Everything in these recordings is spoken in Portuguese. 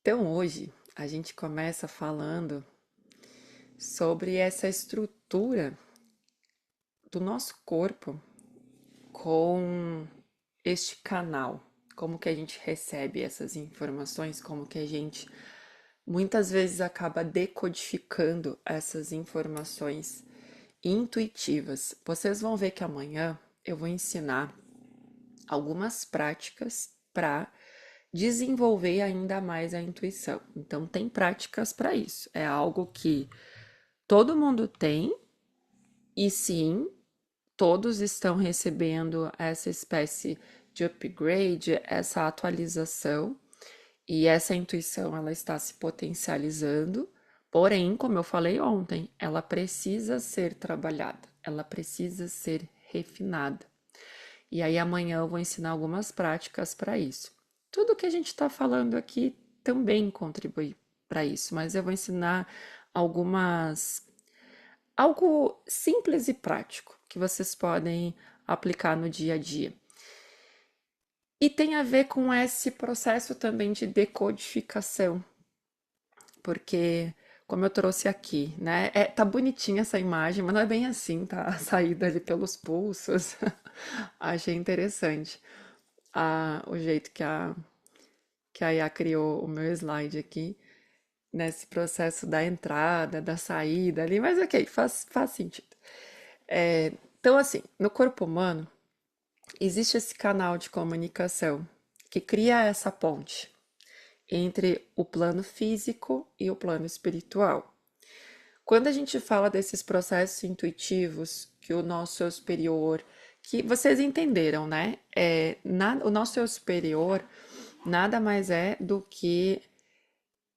Então, hoje a gente começa falando sobre essa estrutura do nosso corpo com este canal. Como que a gente recebe essas informações, como que a gente muitas vezes acaba decodificando essas informações intuitivas. Vocês vão ver que amanhã eu vou ensinar algumas práticas para desenvolver ainda mais a intuição. Então, tem práticas para isso. É algo que todo mundo tem, e sim, todos estão recebendo essa espécie de upgrade, essa atualização, e essa intuição ela está se potencializando. Porém, como eu falei ontem, ela precisa ser trabalhada, ela precisa ser refinada. E aí amanhã eu vou ensinar algumas práticas para isso. Tudo que a gente está falando aqui também contribui para isso, mas eu vou ensinar algumas algo simples e prático que vocês podem aplicar no dia a dia. E tem a ver com esse processo também de decodificação, porque como eu trouxe aqui, né? Tá bonitinha essa imagem, mas não é bem assim, tá? A saída ali pelos pulsos. Achei interessante o jeito que a IA criou o meu slide aqui, nesse processo da entrada, da saída ali, mas ok, faz sentido. Então, assim, no corpo humano, existe esse canal de comunicação que cria essa ponte entre o plano físico e o plano espiritual. Quando a gente fala desses processos intuitivos que o nosso eu superior, que vocês entenderam, né? O nosso eu superior nada mais é do que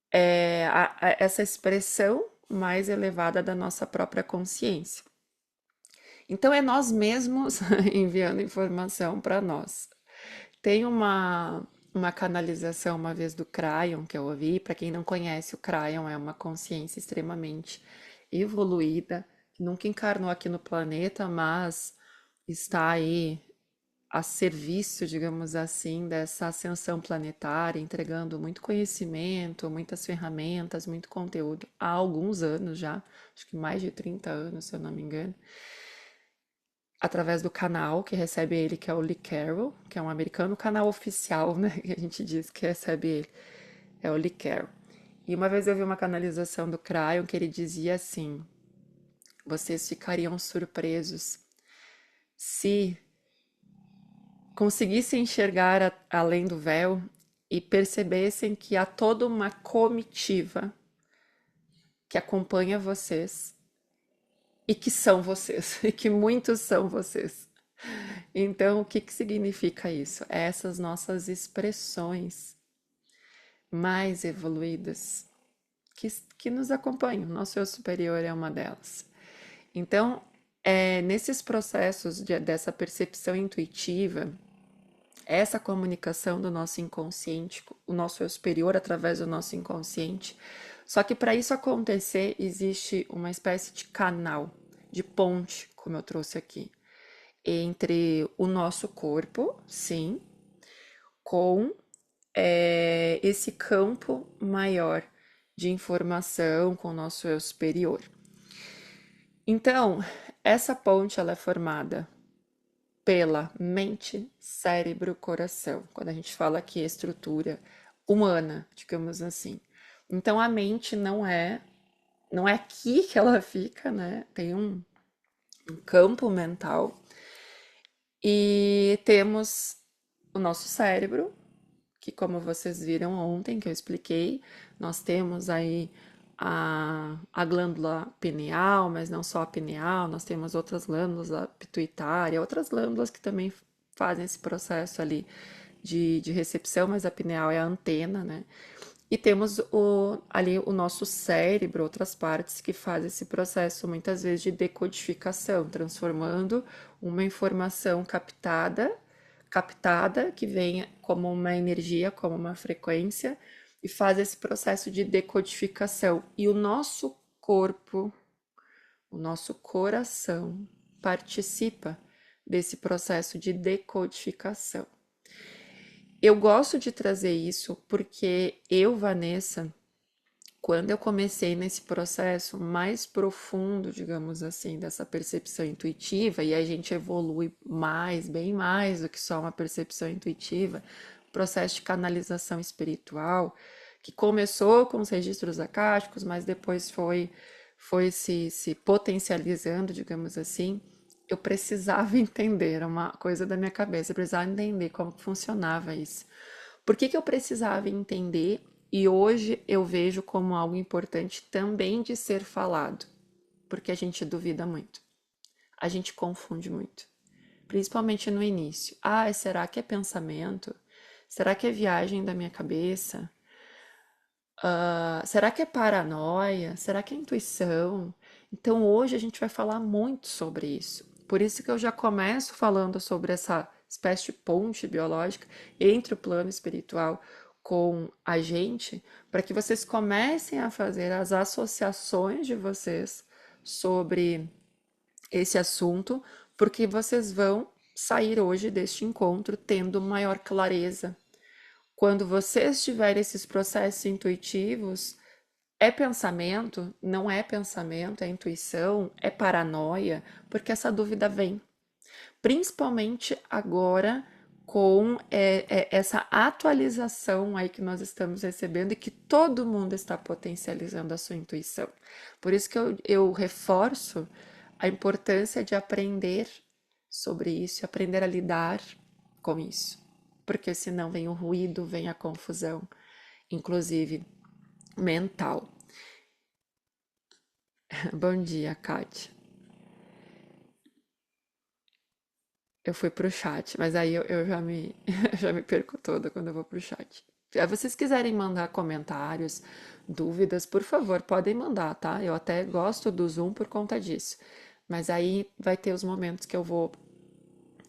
essa expressão mais elevada da nossa própria consciência. Então, é nós mesmos enviando informação para nós. Tem uma canalização uma vez do Cryon que eu ouvi. Para quem não conhece, o Cryon é uma consciência extremamente evoluída, que nunca encarnou aqui no planeta, mas está aí a serviço, digamos assim, dessa ascensão planetária, entregando muito conhecimento, muitas ferramentas, muito conteúdo há alguns anos já, acho que mais de 30 anos, se eu não me engano, através do canal que recebe ele, que é o Lee Carroll, que é um americano, o canal oficial, né, que a gente diz que recebe ele, é o Lee Carroll. E uma vez eu vi uma canalização do Cryon que ele dizia assim: vocês ficariam surpresos se conseguissem enxergar além do véu e percebessem que há toda uma comitiva que acompanha vocês e que são vocês, e que muitos são vocês. Então, o que que significa isso? É essas nossas expressões mais evoluídas que nos acompanham. Nosso eu superior é uma delas. Então, nesses processos dessa percepção intuitiva, essa comunicação do nosso inconsciente, o nosso eu superior através do nosso inconsciente. Só que para isso acontecer, existe uma espécie de canal, de ponte, como eu trouxe aqui, entre o nosso corpo, sim, com esse campo maior de informação com o nosso eu superior. Então, essa ponte ela é formada pela mente, cérebro, coração. Quando a gente fala aqui estrutura humana, digamos assim. Então a mente não é aqui que ela fica, né? Tem um campo mental e temos o nosso cérebro, que como vocês viram ontem que eu expliquei, nós temos aí a glândula pineal, mas não só a pineal, nós temos outras glândulas, a pituitária, outras glândulas que também fazem esse processo ali de recepção, mas a pineal é a antena, né? E temos ali o nosso cérebro, outras partes que fazem esse processo muitas vezes de decodificação, transformando uma informação captada que vem como uma energia, como uma frequência, e faz esse processo de decodificação. E o nosso corpo, o nosso coração participa desse processo de decodificação. Eu gosto de trazer isso porque eu, Vanessa, quando eu comecei nesse processo mais profundo, digamos assim, dessa percepção intuitiva, e a gente evolui mais, bem mais do que só uma percepção intuitiva, processo de canalização espiritual, que começou com os registros acásticos, mas depois foi se potencializando, digamos assim. Eu precisava entender, era uma coisa da minha cabeça, eu precisava entender como funcionava isso. Por que que eu precisava entender e hoje eu vejo como algo importante também de ser falado? Porque a gente duvida muito, a gente confunde muito, principalmente no início. Ah, será que é pensamento? Será que é viagem da minha cabeça? Será que é paranoia? Será que é intuição? Então hoje a gente vai falar muito sobre isso. Por isso que eu já começo falando sobre essa espécie de ponte biológica entre o plano espiritual com a gente, para que vocês comecem a fazer as associações de vocês sobre esse assunto, porque vocês vão sair hoje deste encontro tendo maior clareza. Quando vocês tiverem esses processos intuitivos, é pensamento? Não é pensamento? É intuição? É paranoia? Porque essa dúvida vem, principalmente agora com essa atualização aí que nós estamos recebendo e que todo mundo está potencializando a sua intuição. Por isso que eu reforço a importância de aprender sobre isso, aprender a lidar com isso, porque senão vem o ruído, vem a confusão, inclusive mental. Bom dia, Kátia. Eu fui pro chat, mas aí eu já me, já me perco toda quando eu vou pro chat. Se vocês quiserem mandar comentários, dúvidas, por favor, podem mandar, tá? Eu até gosto do Zoom por conta disso. Mas aí vai ter os momentos que eu vou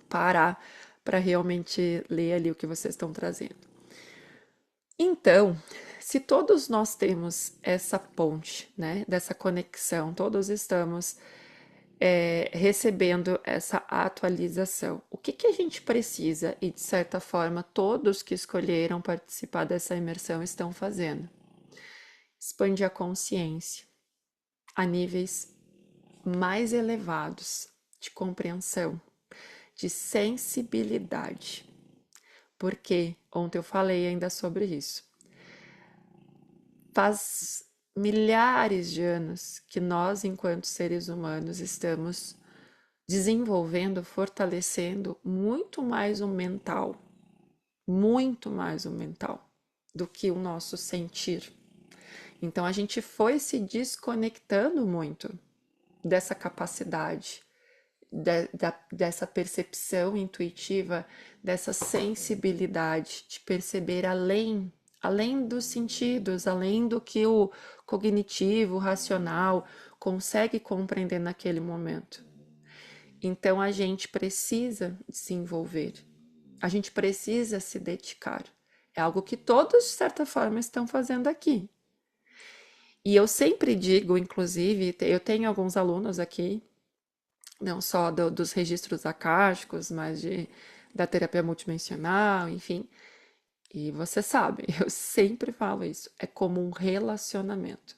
parar para realmente ler ali o que vocês estão trazendo. Então, se todos nós temos essa ponte, né, dessa conexão, todos estamos recebendo essa atualização. O que que a gente precisa e, de certa forma, todos que escolheram participar dessa imersão estão fazendo? Expandir a consciência a níveis mais elevados de compreensão, de sensibilidade. Porque ontem eu falei ainda sobre isso. Faz milhares de anos que nós, enquanto seres humanos, estamos desenvolvendo, fortalecendo muito mais o mental do que o nosso sentir. Então a gente foi se desconectando muito dessa capacidade, dessa percepção intuitiva, dessa sensibilidade de perceber além dos sentidos, além do que o cognitivo, o racional consegue compreender naquele momento. Então a gente precisa se envolver, a gente precisa se dedicar. É algo que todos, de certa forma, estão fazendo aqui. E eu sempre digo, inclusive, eu tenho alguns alunos aqui, não só dos registros acásticos, mas da terapia multidimensional, enfim. E você sabe, eu sempre falo isso, é como um relacionamento.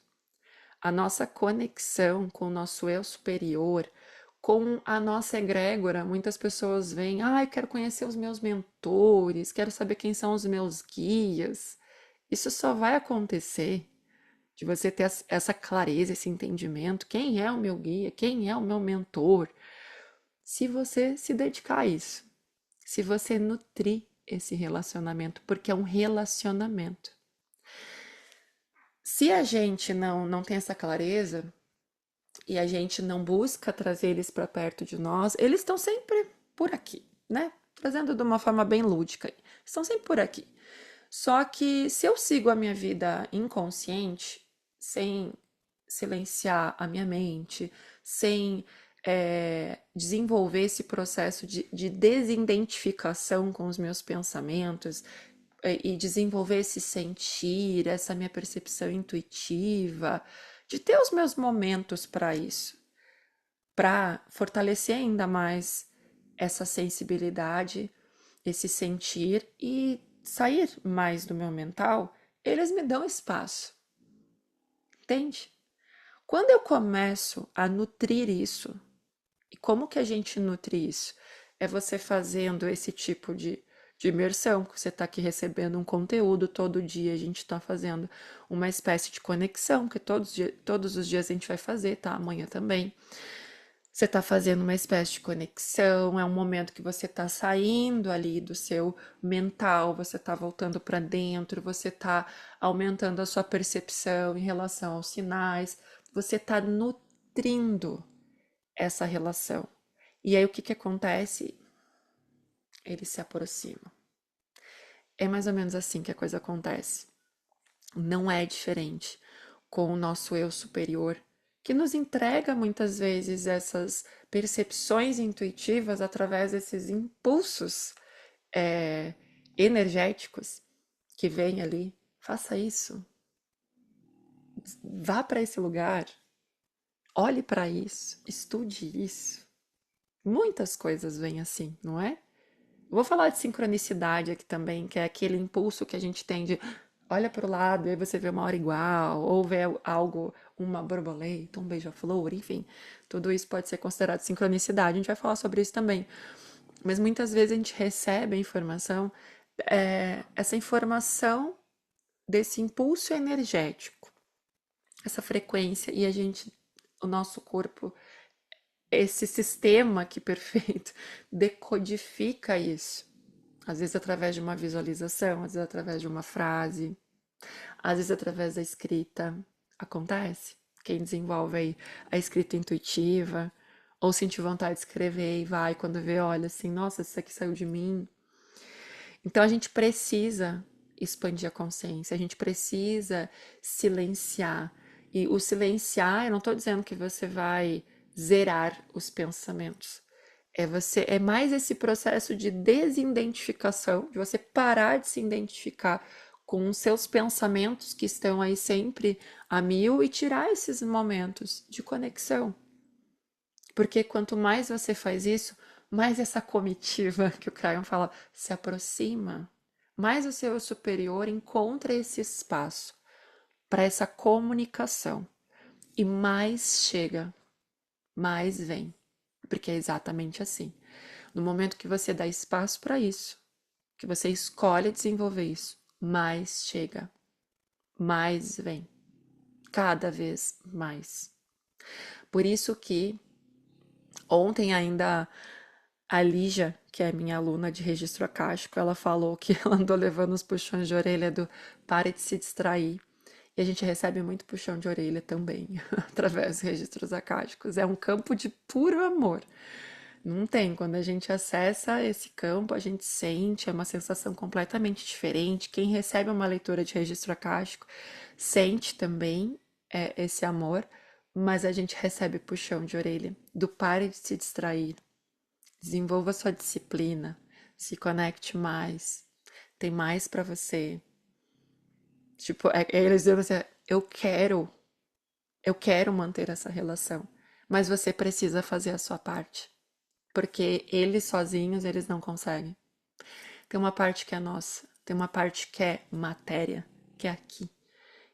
A nossa conexão com o nosso eu superior, com a nossa egrégora, muitas pessoas vêm, eu quero conhecer os meus mentores, quero saber quem são os meus guias. Isso só vai acontecer de você ter essa clareza, esse entendimento, quem é o meu guia, quem é o meu mentor, se você se dedicar a isso, se você nutrir esse relacionamento, porque é um relacionamento. Se a gente não tem essa clareza e a gente não busca trazer eles para perto de nós, eles estão sempre por aqui, né? Trazendo de uma forma bem lúdica. Estão sempre por aqui. Só que se eu sigo a minha vida inconsciente, sem silenciar a minha mente, sem desenvolver esse processo de desidentificação com os meus pensamentos e desenvolver esse sentir, essa minha percepção intuitiva, de ter os meus momentos para isso, para fortalecer ainda mais essa sensibilidade, esse sentir e sair mais do meu mental, eles me dão espaço, entende? Quando eu começo a nutrir isso, e como que a gente nutre isso? É você fazendo esse tipo de imersão, que você está aqui recebendo um conteúdo todo dia, a gente está fazendo uma espécie de conexão, que todos os dias a gente vai fazer, tá? Amanhã também. Você está fazendo uma espécie de conexão, é um momento que você está saindo ali do seu mental, você está voltando para dentro, você está aumentando a sua percepção em relação aos sinais, você está nutrindo essa relação. E aí o que que acontece? Eles se aproximam. É mais ou menos assim que a coisa acontece. Não é diferente com o nosso eu superior, que nos entrega muitas vezes essas percepções intuitivas através desses impulsos é, energéticos que vêm ali. Faça isso, vá para esse lugar, olhe para isso, estude isso. Muitas coisas vêm assim, não é? Vou falar de sincronicidade aqui também, que é aquele impulso que a gente tem de olha para o lado e aí você vê uma hora igual, ou vê algo, uma borboleta, um beija-flor, enfim. Tudo isso pode ser considerado sincronicidade, a gente vai falar sobre isso também. Mas muitas vezes a gente recebe a informação, essa informação desse impulso energético, essa frequência, e a gente, o nosso corpo, esse sistema aqui perfeito, decodifica isso. Às vezes através de uma visualização, às vezes através de uma frase, às vezes através da escrita. Acontece. Quem desenvolve aí a escrita intuitiva, ou sentir vontade de escrever e vai, quando vê, olha assim, nossa, isso aqui saiu de mim. Então a gente precisa expandir a consciência, a gente precisa silenciar. E o silenciar, eu não estou dizendo que você vai zerar os pensamentos. É mais esse processo de desidentificação, de você parar de se identificar com os seus pensamentos que estão aí sempre a mil e tirar esses momentos de conexão. Porque quanto mais você faz isso, mais essa comitiva que o Crayon fala se aproxima, mais o seu superior encontra esse espaço para essa comunicação e mais chega, mais vem, porque é exatamente assim. No momento que você dá espaço para isso, que você escolhe desenvolver isso, mais chega, mais vem, cada vez mais. Por isso que ontem ainda a Lígia, que é minha aluna de registro acástico, ela falou que ela andou levando os puxões de orelha do pare de se distrair. E a gente recebe muito puxão de orelha também, através dos registros acásticos. É um campo de puro amor. Não tem. Quando a gente acessa esse campo, a gente sente, é uma sensação completamente diferente. Quem recebe uma leitura de registro acástico sente também esse amor, mas a gente recebe puxão de orelha do pare de se distrair. Desenvolva sua disciplina, se conecte mais, tem mais para você. Tipo, eles dizendo assim, eu quero manter essa relação, mas você precisa fazer a sua parte, porque eles sozinhos eles não conseguem. Tem uma parte que é nossa, tem uma parte que é matéria, que é aqui.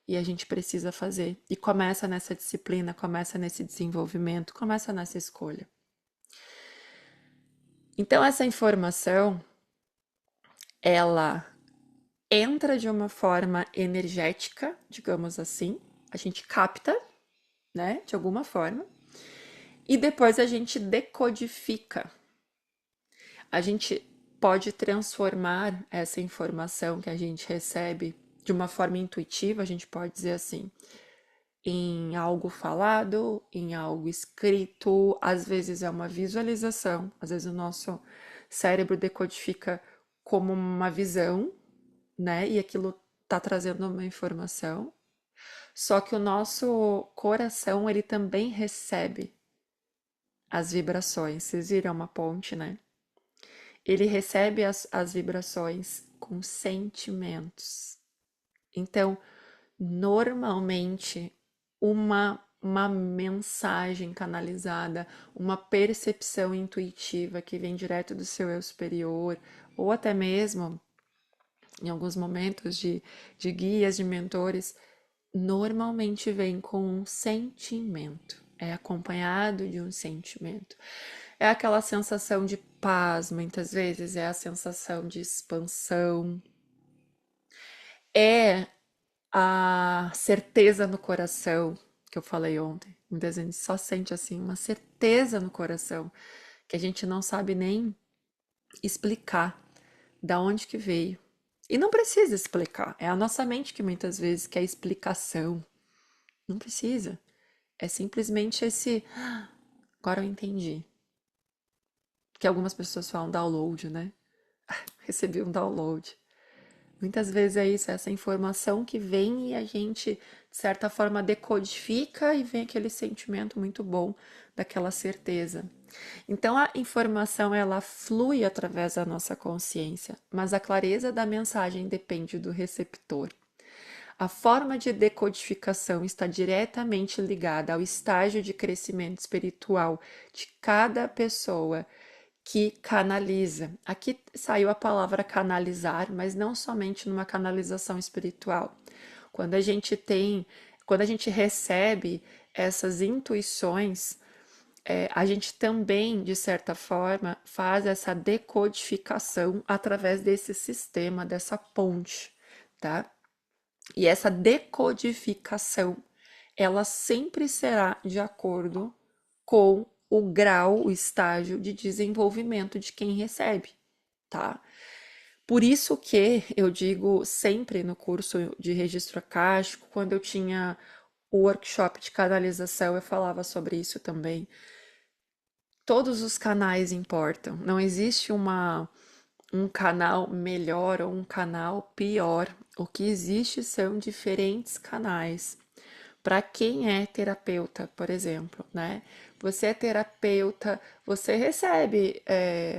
E a gente precisa fazer. E começa nessa disciplina, começa nesse desenvolvimento, começa nessa escolha. Então, essa informação, ela entra de uma forma energética, digamos assim, a gente capta, né, de alguma forma, e depois a gente decodifica. A gente pode transformar essa informação que a gente recebe de uma forma intuitiva, a gente pode dizer assim, em algo falado, em algo escrito, às vezes é uma visualização, às vezes o nosso cérebro decodifica como uma visão, né? E aquilo tá trazendo uma informação. Só que o nosso coração, ele também recebe as vibrações. Vocês viram uma ponte, né? Ele recebe as vibrações com sentimentos. Então, normalmente, uma mensagem canalizada, uma percepção intuitiva que vem direto do seu eu superior, ou até mesmo em alguns momentos de guias, de mentores, normalmente vem com um sentimento, é acompanhado de um sentimento. É aquela sensação de paz, muitas vezes, é a sensação de expansão, é a certeza no coração, que eu falei ontem. Muitas vezes a gente só sente assim uma certeza no coração, que a gente não sabe nem explicar da onde que veio. E não precisa explicar, é a nossa mente que muitas vezes quer explicação. Não precisa. É simplesmente esse. "Ah, agora eu entendi." Que algumas pessoas falam download, né? Recebi um download. Muitas vezes é isso, é essa informação que vem e a gente, de certa forma, decodifica e vem aquele sentimento muito bom daquela certeza. Então a informação ela flui através da nossa consciência, mas a clareza da mensagem depende do receptor. A forma de decodificação está diretamente ligada ao estágio de crescimento espiritual de cada pessoa que canaliza. Aqui saiu a palavra canalizar, mas não somente numa canalização espiritual. Quando a gente tem, quando a gente recebe essas intuições, a gente também, de certa forma, faz essa decodificação através desse sistema, dessa ponte, tá? E essa decodificação, ela sempre será de acordo com o grau, o estágio de desenvolvimento de quem recebe, tá? Por isso que eu digo sempre no curso de registro akáshico, quando eu tinha o workshop de canalização, eu falava sobre isso também. Todos os canais importam, não existe um canal melhor ou um canal pior. O que existe são diferentes canais. Para quem é terapeuta, por exemplo, né? Você é terapeuta, você recebe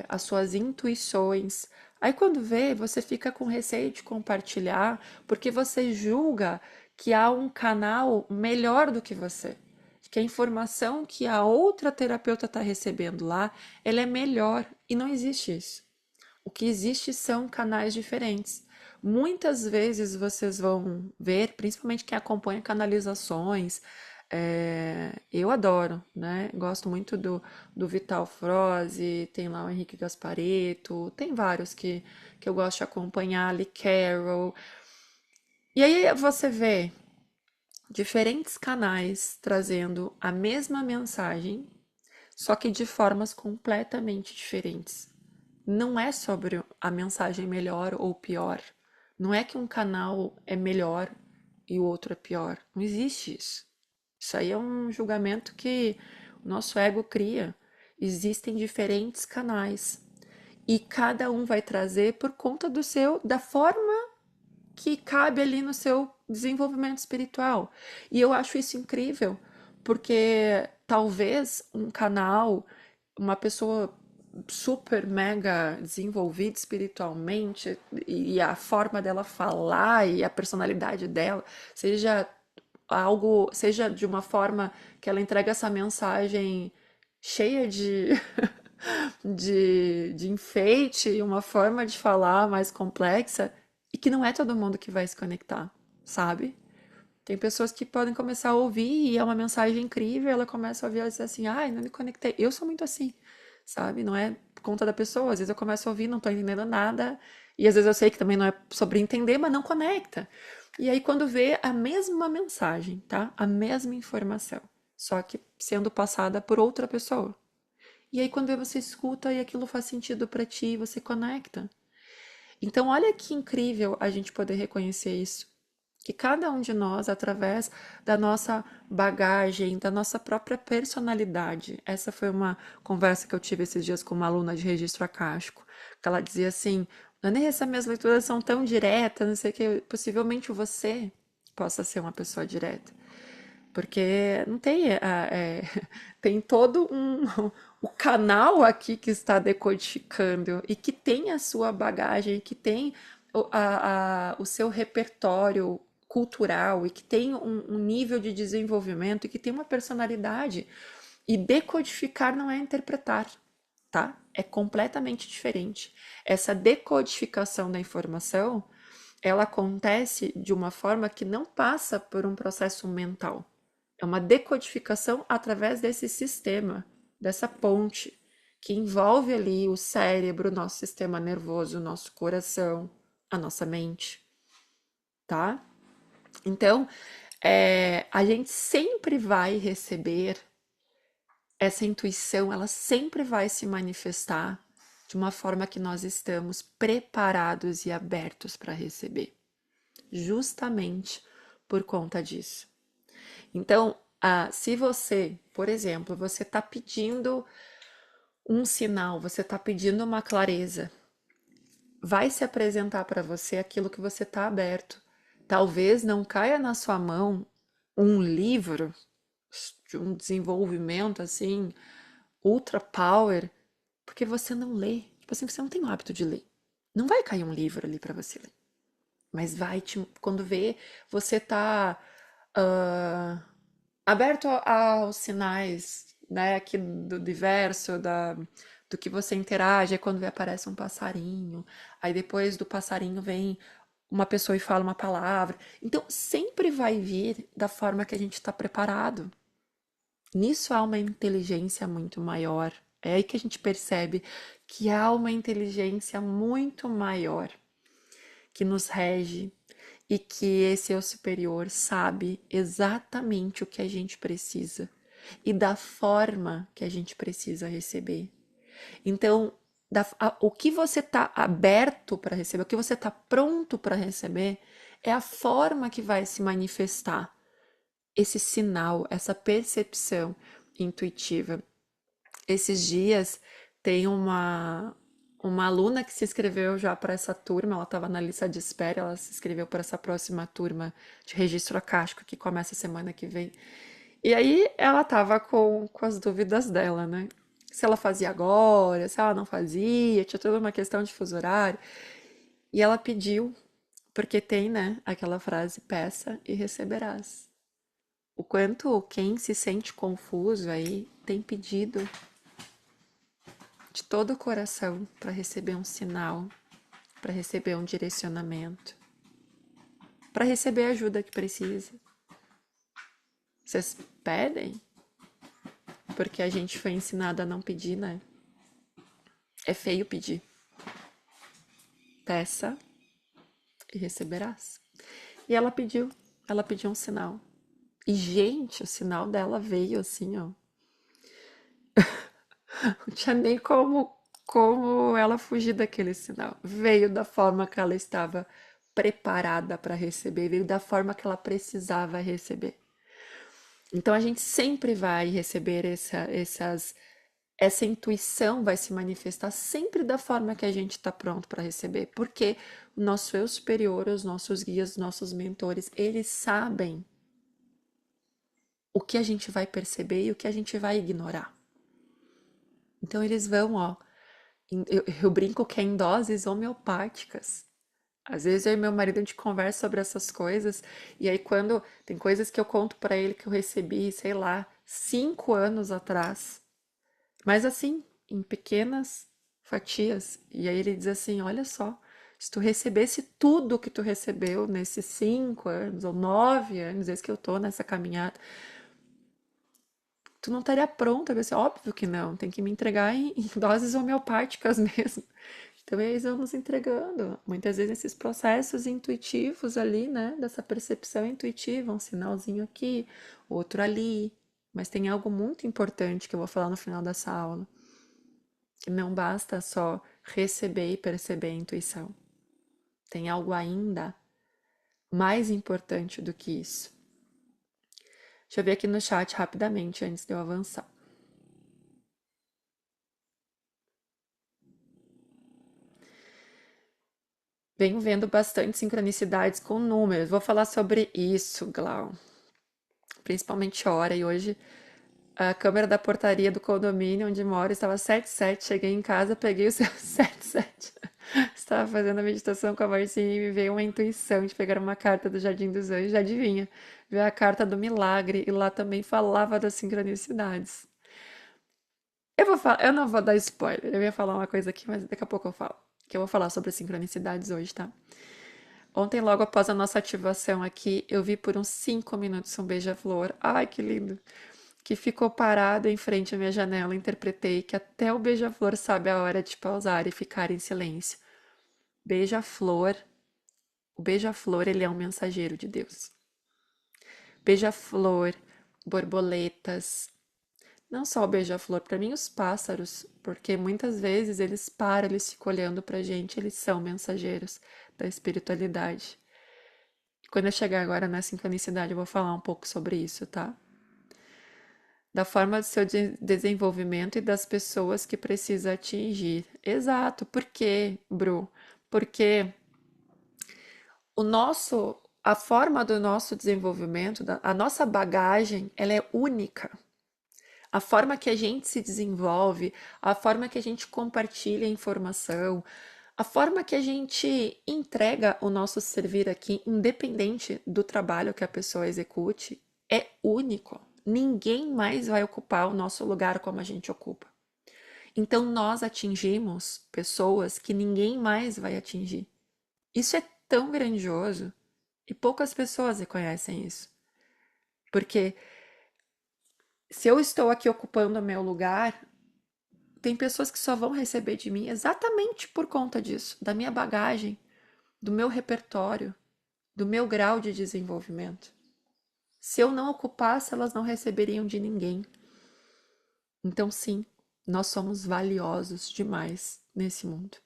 as suas intuições. Aí quando vê, você fica com receio de compartilhar, porque você julga que há um canal melhor do que você. Que a informação que a outra terapeuta está recebendo lá, ela é melhor. E não existe isso. O que existe são canais diferentes. Muitas vezes vocês vão ver, principalmente quem acompanha canalizações, eu adoro, né? Gosto muito do Vital Froze, tem lá o Henrique Gasparetto, tem vários que eu gosto de acompanhar, Lee Carroll. E aí você vê diferentes canais trazendo a mesma mensagem, só que de formas completamente diferentes. Não é sobre a mensagem melhor ou pior. Não é que um canal é melhor e o outro é pior. Não existe isso. Isso aí é um julgamento que o nosso ego cria. Existem diferentes canais e cada um vai trazer por conta da forma que cabe ali no seu desenvolvimento espiritual. E eu acho isso incrível, porque talvez um canal, uma pessoa super mega desenvolvida espiritualmente e a forma dela falar e a personalidade dela seja algo, seja de uma forma que ela entrega essa mensagem cheia de enfeite e uma forma de falar mais complexa e que não é todo mundo que vai se conectar, sabe? Tem pessoas que podem começar a ouvir e é uma mensagem incrível, ela começa a ouvir e diz assim, ai, não me conectei. Eu sou muito assim, sabe? Não é por conta da pessoa. Às vezes eu começo a ouvir, não tô entendendo nada, e às vezes eu sei que também não é sobre entender, mas não conecta. E aí quando vê a mesma mensagem, tá? A mesma informação, só que sendo passada por outra pessoa. E aí quando você escuta e aquilo faz sentido para ti, você conecta. Então olha que incrível a gente poder reconhecer isso. Que cada um de nós, através da nossa bagagem, da nossa própria personalidade. Essa foi uma conversa que eu tive esses dias com uma aluna de registro akáshico, que ela dizia assim, Nani, essas minhas leituras são tão diretas, não sei o que, possivelmente você possa ser uma pessoa direta. Porque não tem, tem todo o canal aqui que está decodificando e que tem a sua bagagem, que tem o seu repertório cultural e que tem um nível de desenvolvimento e que tem uma personalidade. E decodificar não é interpretar, tá? É completamente diferente. Essa decodificação da informação ela acontece de uma forma que não passa por um processo mental. É uma decodificação através desse sistema, dessa ponte, que envolve ali o cérebro, o nosso sistema nervoso, o nosso coração, a nossa mente, tá? Então, a gente sempre vai receber essa intuição, ela sempre vai se manifestar de uma forma que nós estamos preparados e abertos para receber, justamente por conta disso. Então, se você, por exemplo, você está pedindo um sinal, você está pedindo uma clareza, vai se apresentar para você aquilo que você está aberto. Talvez não caia na sua mão um livro de um desenvolvimento assim, ultra power, porque você não lê. Tipo assim, você não tem o hábito de ler. Não vai cair um livro ali para você ler. Mas vai te, quando vê, você tá ah, aberto aos sinais, né, aqui do diverso, do que você interage, é quando aparece um passarinho, aí depois do passarinho vem uma pessoa e fala uma palavra. Então, sempre vai vir da forma que a gente está preparado. Nisso há uma inteligência muito maior. É aí que a gente percebe que há uma inteligência muito maior que nos rege e que esse eu superior sabe exatamente o que a gente precisa e da forma que a gente precisa receber. Então, o que você está aberto para receber, o que você está pronto para receber, é a forma que vai se manifestar esse sinal, essa percepção intuitiva. Esses dias tem uma aluna que se inscreveu já para essa turma, ela estava na lista de espera, ela se inscreveu para essa próxima turma de registro acástico que começa semana que vem. E aí ela estava com as dúvidas dela, né? Se ela fazia agora, se ela não fazia, tinha toda uma questão de fuso horário. E ela pediu, porque tem, né, aquela frase, peça e receberás. O quanto quem se sente confuso aí tem pedido de todo o coração para receber um sinal, para receber um direcionamento, para receber a ajuda que precisa. Vocês pedem? Porque a gente foi ensinado a não pedir, né? É feio pedir. Peça e receberás. E ela pediu um sinal. E, gente, o sinal dela veio assim, ó. Não tinha nem como ela fugir daquele sinal. Veio da forma que ela estava preparada para receber, veio da forma que ela precisava receber. Então a gente sempre vai receber essa intuição vai se manifestar sempre da forma que a gente está pronto para receber, porque o nosso eu superior, os nossos guias, os nossos mentores, eles sabem o que a gente vai perceber e o que a gente vai ignorar. Então eles vão, ó, eu brinco que é em doses homeopáticas. Às vezes eu e meu marido a gente conversa sobre essas coisas, e aí quando tem coisas que eu conto para ele que eu recebi, sei lá, 5 anos atrás, mas assim, em pequenas fatias. E aí ele diz assim: olha só, se tu recebesse tudo que tu recebeu nesses 5 anos ou 9 anos, desde que eu tô nessa caminhada, tu não estaria pronta. Eu disse, óbvio que não, tem que me entregar em doses homeopáticas mesmo. Então eles vão nos entregando, muitas vezes esses processos intuitivos ali, né, dessa percepção intuitiva, um sinalzinho aqui, outro ali, mas tem algo muito importante que eu vou falar no final dessa aula, que não basta só receber e perceber a intuição. Tem algo ainda mais importante do que isso. Deixa eu ver aqui no chat rapidamente antes de eu avançar. Venho vendo bastante sincronicidades com números. Vou falar sobre isso, Glau. Principalmente hora. E hoje a câmera da portaria do condomínio onde moro estava 77. Cheguei em casa, peguei o seu 77. Estava fazendo a meditação com a Marcinha e me veio uma intuição de pegar uma carta do Jardim dos Anjos. Já adivinha? Veio a carta do milagre e lá também falava das sincronicidades. Eu não vou dar spoiler. Eu ia falar uma coisa aqui, mas daqui a pouco eu falo. Que eu vou falar sobre as sincronicidades hoje, tá? Ontem, logo após a nossa ativação aqui, eu vi por uns 5 minutos um beija-flor. Ai, que lindo! Que ficou parado em frente à minha janela. Interpretei que até o beija-flor sabe a hora de pausar e ficar em silêncio. Beija-flor, o beija-flor, ele é um mensageiro de Deus. Beija-flor, borboletas, não só o beija-flor, para mim os pássaros, porque muitas vezes eles param, eles ficam olhando pra gente, eles são mensageiros da espiritualidade. E quando eu chegar agora na sincronicidade, eu vou falar um pouco sobre isso, tá? Da forma do seu desenvolvimento e das pessoas que precisa atingir. Exato. Por quê, Bru? Porque a forma do nosso desenvolvimento, a nossa bagagem, ela é única. A forma que a gente se desenvolve, a forma que a gente compartilha informação, a forma que a gente entrega o nosso servir aqui, independente do trabalho que a pessoa execute, é único. Ninguém mais vai ocupar o nosso lugar como a gente ocupa. Então nós atingimos pessoas que ninguém mais vai atingir. Isso é tão grandioso e poucas pessoas reconhecem isso. Porque se eu estou aqui ocupando o meu lugar, tem pessoas que só vão receber de mim exatamente por conta disso, da minha bagagem, do meu repertório, do meu grau de desenvolvimento. Se eu não ocupasse, elas não receberiam de ninguém. Então, sim, nós somos valiosos demais nesse mundo.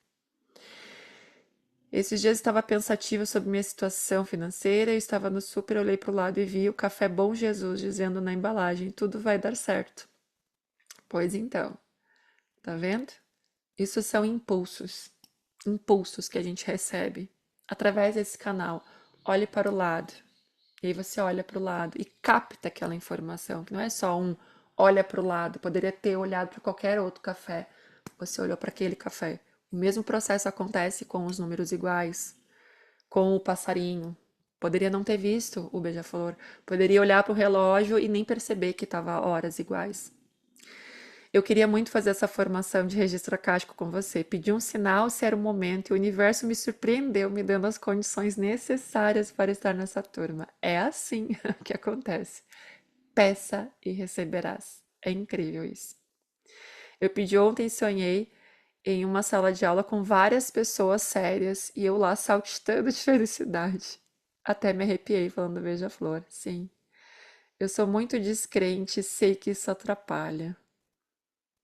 Esses dias eu estava pensativa sobre minha situação financeira, eu estava no super, olhei para o lado e vi o Café Bom Jesus dizendo na embalagem: tudo vai dar certo. Pois então, tá vendo? Isso são impulsos, impulsos que a gente recebe através desse canal. Olhe para o lado, e aí você olha para o lado e capta aquela informação, que não é só um olha para o lado, poderia ter olhado para qualquer outro café, você olhou para aquele café. O mesmo processo acontece com os números iguais, com o passarinho. Poderia não ter visto o beija-flor, poderia olhar para o relógio e nem perceber que estava horas iguais. Eu queria muito fazer essa formação de registro acástico com você. Pedi um sinal se era o momento e o universo me surpreendeu, me dando as condições necessárias para estar nessa turma. É assim que acontece. Peça e receberás. É incrível isso. Eu pedi ontem e sonhei em uma sala de aula com várias pessoas sérias e eu lá saltitando de felicidade. Até me arrepiei falando beija-flor. Sim. Eu sou muito descrente e sei que isso atrapalha.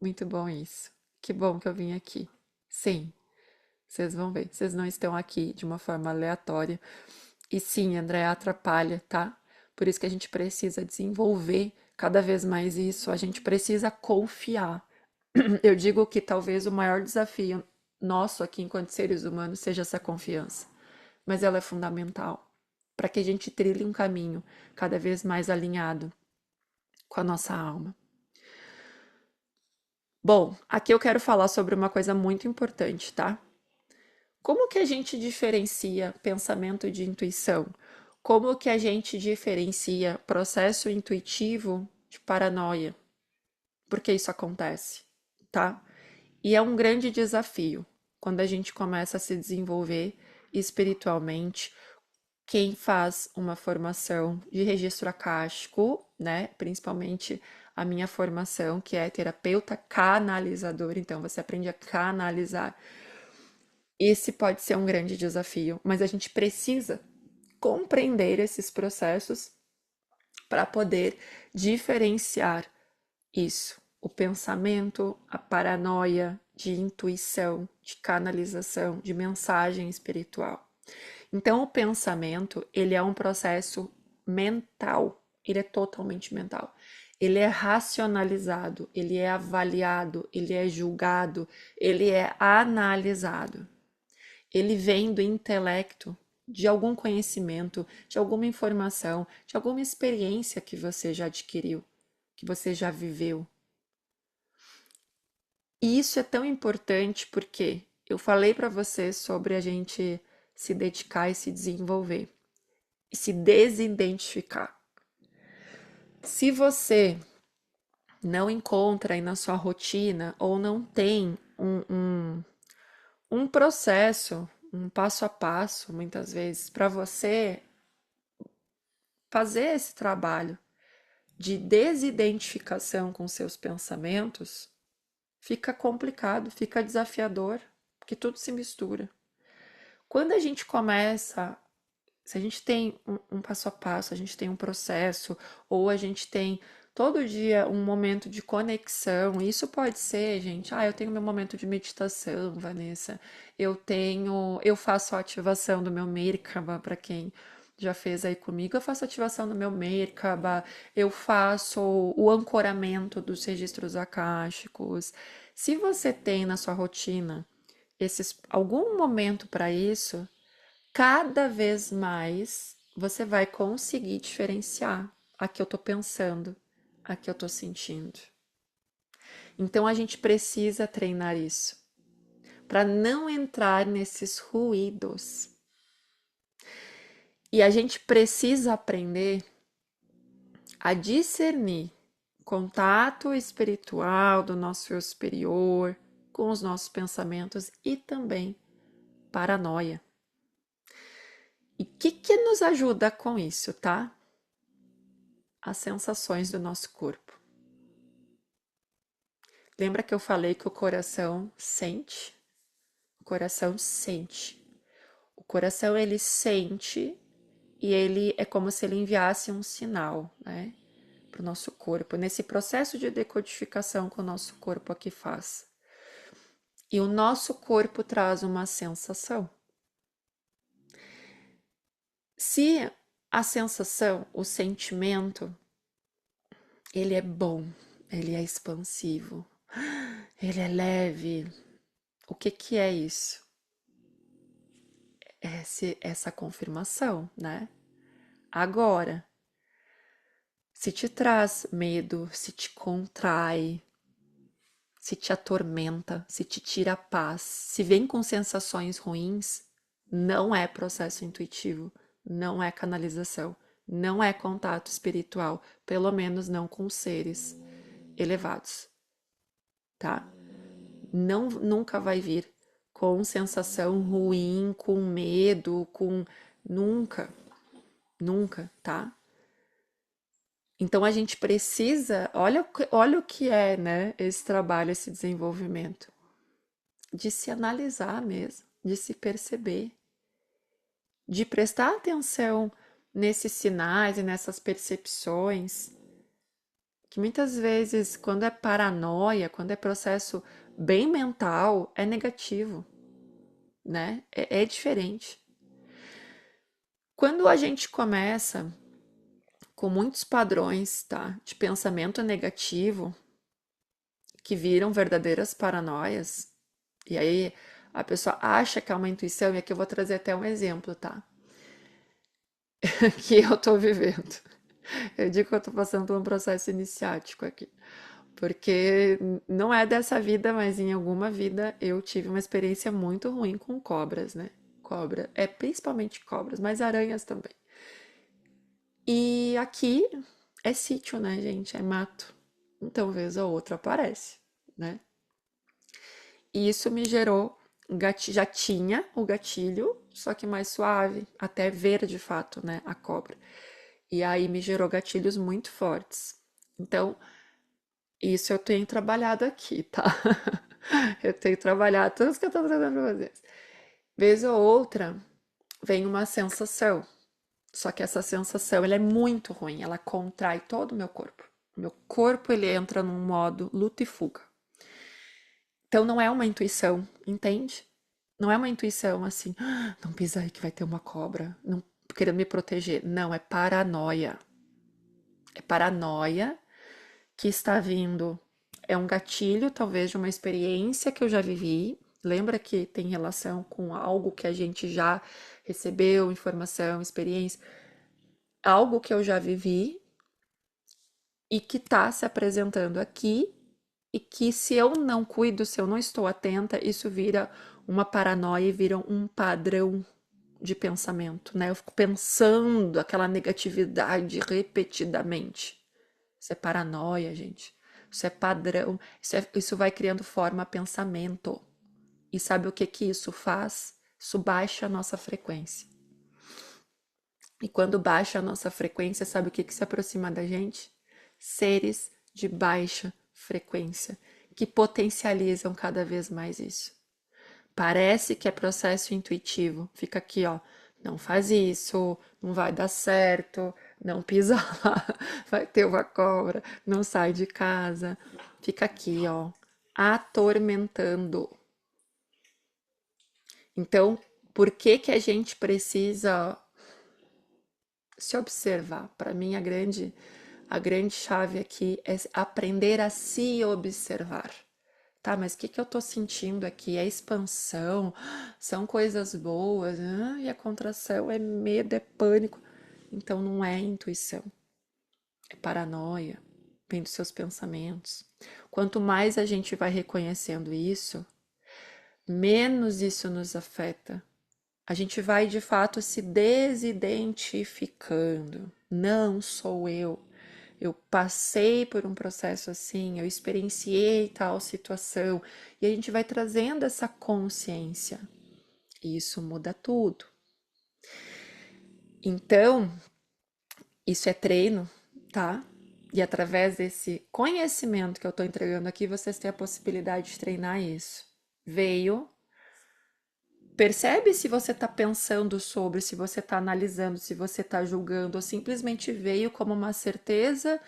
Muito bom isso. Que bom que eu vim aqui. Sim, vocês vão ver. Vocês não estão aqui de uma forma aleatória. E sim, André, atrapalha, tá? Por isso que a gente precisa desenvolver cada vez mais isso. A gente precisa confiar. Eu digo que talvez o maior desafio nosso aqui enquanto seres humanos seja essa confiança. Mas ela é fundamental para que a gente trilhe um caminho cada vez mais alinhado com a nossa alma. Bom, aqui eu quero falar sobre uma coisa muito importante, tá? Como que a gente diferencia pensamento de intuição? Como que a gente diferencia processo intuitivo de paranoia? Porque isso acontece, tá? E é um grande desafio quando a gente começa a se desenvolver espiritualmente. Quem faz uma formação de registro acástico, né? Principalmente a minha formação, que é terapeuta canalizador, então você aprende a canalizar. Esse pode ser um grande desafio, mas a gente precisa compreender esses processos para poder diferenciar isso, o pensamento, a paranoia, de intuição, de canalização, de mensagem espiritual. Então, o pensamento, ele é um processo mental, ele é totalmente mental. Ele é racionalizado, ele é avaliado, ele é julgado, ele é analisado. Ele vem do intelecto, de algum conhecimento, de alguma informação, de alguma experiência que você já adquiriu, que você já viveu. E isso é tão importante porque eu falei para você sobre a gente se dedicar e se desenvolver e se desidentificar. Se você não encontra aí na sua rotina ou não tem um processo, um passo a passo, muitas vezes, para você fazer esse trabalho de desidentificação com seus pensamentos, fica complicado, fica desafiador, porque tudo se mistura. Quando a gente começa, se a gente tem um passo a passo, a gente tem um processo, ou a gente tem todo dia um momento de conexão, isso pode ser, gente, eu tenho meu momento de meditação, Vanessa, eu faço a ativação do meu Merkaba, para quem já fez aí comigo, eu faço a ativação do meu Merkaba, eu faço o ancoramento dos registros akáshicos. Se você tem na sua rotina algum momento para isso, cada vez mais você vai conseguir diferenciar a que eu tô pensando, a que eu tô sentindo. Então a gente precisa treinar isso para não entrar nesses ruídos. E a gente precisa aprender a discernir contato espiritual do nosso eu superior com os nossos pensamentos e também paranoia. E o que nos ajuda com isso, tá? As sensações do nosso corpo. Lembra que eu falei que o coração sente? O coração sente. O coração ele sente e ele é como se ele enviasse um sinal, né, para o nosso corpo, nesse processo de decodificação que o nosso corpo aqui faz. E o nosso corpo traz uma sensação. Se a sensação, o sentimento, ele é bom, ele é expansivo, ele é leve, o que é isso? Essa confirmação, né? Agora, se te traz medo, se te contrai, se te atormenta, se te tira a paz, se vem com sensações ruins, não é processo intuitivo, não é canalização, não é contato espiritual, pelo menos não com seres elevados, tá? Não, nunca vai vir com sensação ruim, com medo, com nunca, nunca, tá? Então a gente precisa, olha o que é, né, esse trabalho, esse desenvolvimento, de se analisar mesmo, de se perceber, de prestar atenção nesses sinais e nessas percepções, que muitas vezes, quando é paranoia, quando é processo bem mental, é negativo, né? É diferente. Quando a gente começa com muitos padrões, tá, de pensamento negativo, que viram verdadeiras paranoias, e aí a pessoa acha que é uma intuição, e aqui eu vou trazer até um exemplo, tá? Que eu tô vivendo. Eu digo que eu tô passando por um processo iniciático aqui. Porque não é dessa vida, mas em alguma vida eu tive uma experiência muito ruim com cobras, né? Cobra. É principalmente cobras, mas aranhas também. E aqui é sítio, né, gente? É mato. Então, vez ou outra aparece, né? E isso me gerou já tinha o gatilho, só que mais suave, até ver de fato, né, a cobra. E aí me gerou gatilhos muito fortes. Então, isso eu tenho trabalhado aqui, tá? Eu tenho trabalhado tudo isso que eu tô trazendo pra vocês. Vez ou outra, vem uma sensação. Só que essa sensação, ela é muito ruim, ela contrai todo o meu corpo. Meu corpo, ele entra num modo luta e fuga. Então não é uma intuição, entende? Não é uma intuição assim, não pisa aí que vai ter uma cobra, não querendo me proteger. Não, é paranoia. É paranoia que está vindo. É um gatilho, talvez, de uma experiência que eu já vivi. Lembra que tem relação com algo que a gente já recebeu, informação, experiência, algo que eu já vivi e que está se apresentando aqui e que se eu não cuido, se eu não estou atenta, isso vira uma paranoia e vira um padrão de pensamento, né? Eu fico pensando aquela negatividade repetidamente. Isso é paranoia, gente. Isso é padrão. Isso vai criando forma pensamento. E sabe o que que isso faz? Isso baixa a nossa frequência. E quando baixa a nossa frequência, sabe o que se aproxima da gente? Seres de baixa frequência, que potencializam cada vez mais isso. Parece que é processo intuitivo. Fica aqui, ó. Não faz isso, não vai dar certo, não pisa lá, vai ter uma cobra, não sai de casa. Fica aqui, ó, atormentando. Então, por que que a gente precisa se observar? Para mim, a grande chave aqui é aprender a se observar. Tá, mas o que que eu tô sentindo aqui? É expansão? São coisas boas? E a contração é medo, é pânico. Então não é intuição, é paranoia, vem dos seus pensamentos. Quanto mais a gente vai reconhecendo isso, menos isso nos afeta. A gente vai de fato se desidentificando. Não sou eu. Eu passei por um processo assim, eu experienciei tal situação, e a gente vai trazendo essa consciência. E isso muda tudo. Então, isso é treino, tá? E através desse conhecimento que eu tô entregando aqui, vocês têm a possibilidade de treinar isso. Veio. Percebe se você está pensando sobre, se você está analisando, se você está julgando, ou simplesmente veio como uma certeza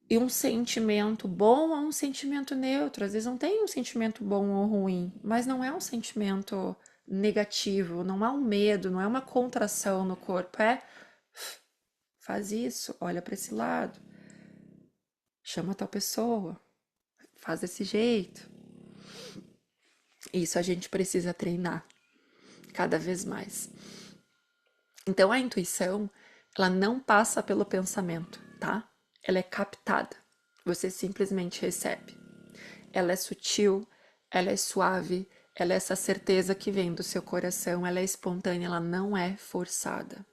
e um sentimento bom ou um sentimento neutro. Às vezes não tem um sentimento bom ou ruim, mas não é um sentimento negativo, não há um medo, não é uma contração no corpo, é faz isso, olha para esse lado, chama tal pessoa, faz desse jeito. Isso a gente precisa treinar cada vez mais. Então a intuição, ela não passa pelo pensamento, tá? Ela é captada. Você simplesmente recebe. Ela é sutil, ela é suave, ela é essa certeza que vem do seu coração, ela é espontânea, ela não é forçada.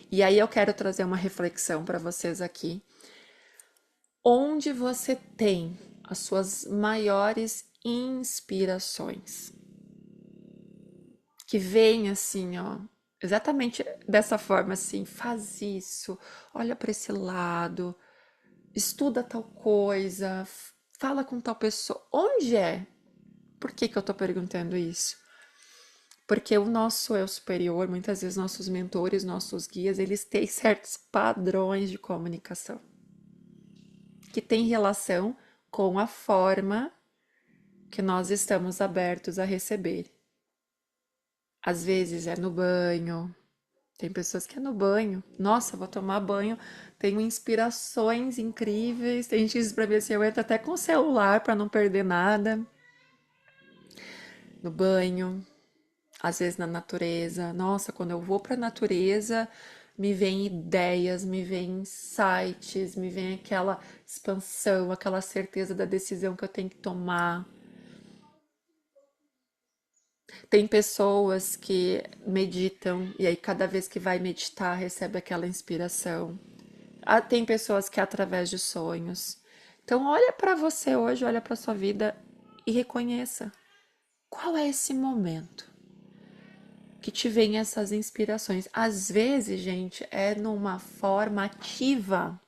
E aí eu quero trazer uma reflexão para vocês aqui. Onde você tem as suas maiores inspirações? Que vem assim, ó, exatamente dessa forma assim, faz isso, olha para esse lado, estuda tal coisa, fala com tal pessoa. Onde é? Por que que eu tô perguntando isso? Porque o nosso eu superior, muitas vezes nossos mentores, nossos guias, eles têm certos padrões de comunicação que tem relação com a forma que nós estamos abertos a receber. Às vezes é no banho, tem pessoas que é no banho. Nossa, vou tomar banho. Tenho inspirações incríveis. Tem gente que diz pra mim assim, eu entro até com o celular para não perder nada. No banho, às vezes na natureza. Nossa, quando eu vou pra natureza, me vem ideias, me vem insights, me vem aquela expansão, aquela certeza da decisão que eu tenho que tomar. Tem pessoas que meditam e aí cada vez que vai meditar recebe aquela inspiração. Tem pessoas que é através de sonhos. Então olha para você hoje, olha para sua vida e reconheça qual é esse momento que te vem essas inspirações. Às vezes, gente, é numa forma ativa.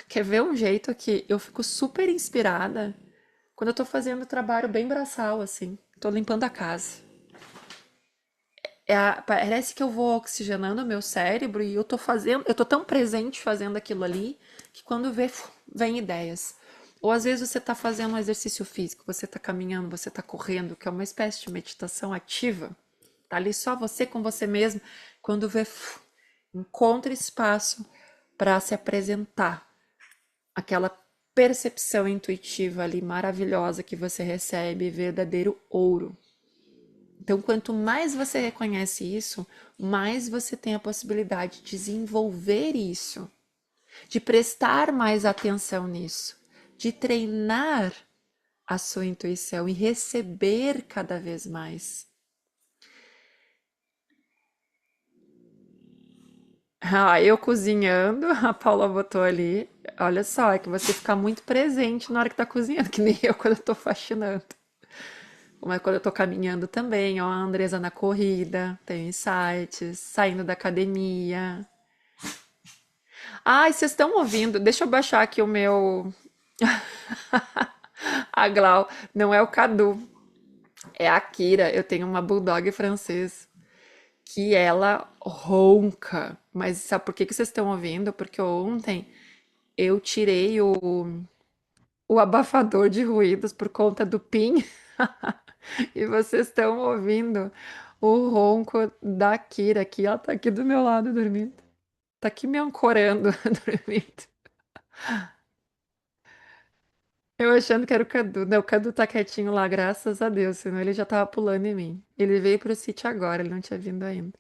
Quer ver um jeito que eu fico super inspirada quando eu tô fazendo trabalho bem braçal, assim. Tô limpando a casa. Parece que eu vou oxigenando o meu cérebro e eu tô tão presente fazendo aquilo ali que quando vem ideias. Ou às vezes você tá fazendo um exercício físico, você tá caminhando, você tá correndo, que é uma espécie de meditação ativa. Tá ali só você com você mesmo, quando encontra espaço para se apresentar, aquela percepção intuitiva ali maravilhosa que você recebe, verdadeiro ouro. Então, quanto mais você reconhece isso, mais você tem a possibilidade de desenvolver isso, de prestar mais atenção nisso, de treinar a sua intuição e receber cada vez mais. Eu cozinhando, a Paula botou ali. Olha só, é que você fica muito presente na hora que tá cozinhando, que nem eu quando eu tô faxinando. Mas quando eu tô caminhando também, ó, a Andresa na corrida, tenho insights, saindo da academia. Ai, vocês estão ouvindo? Deixa eu baixar aqui o meu. A Glau, não é o Cadu, é a Kira. Eu tenho uma bulldog francês que ela ronca. Mas sabe por que que vocês estão ouvindo? Porque ontem eu tirei o abafador de ruídos por conta do PIN e vocês estão ouvindo o ronco da Kira aqui. Ela tá aqui do meu lado dormindo. Tá aqui me ancorando dormindo. Eu achando que era o Cadu. Não, o Cadu tá quietinho lá, graças a Deus, senão ele já tava pulando em mim. Ele veio pro sítio agora, ele não tinha vindo ainda.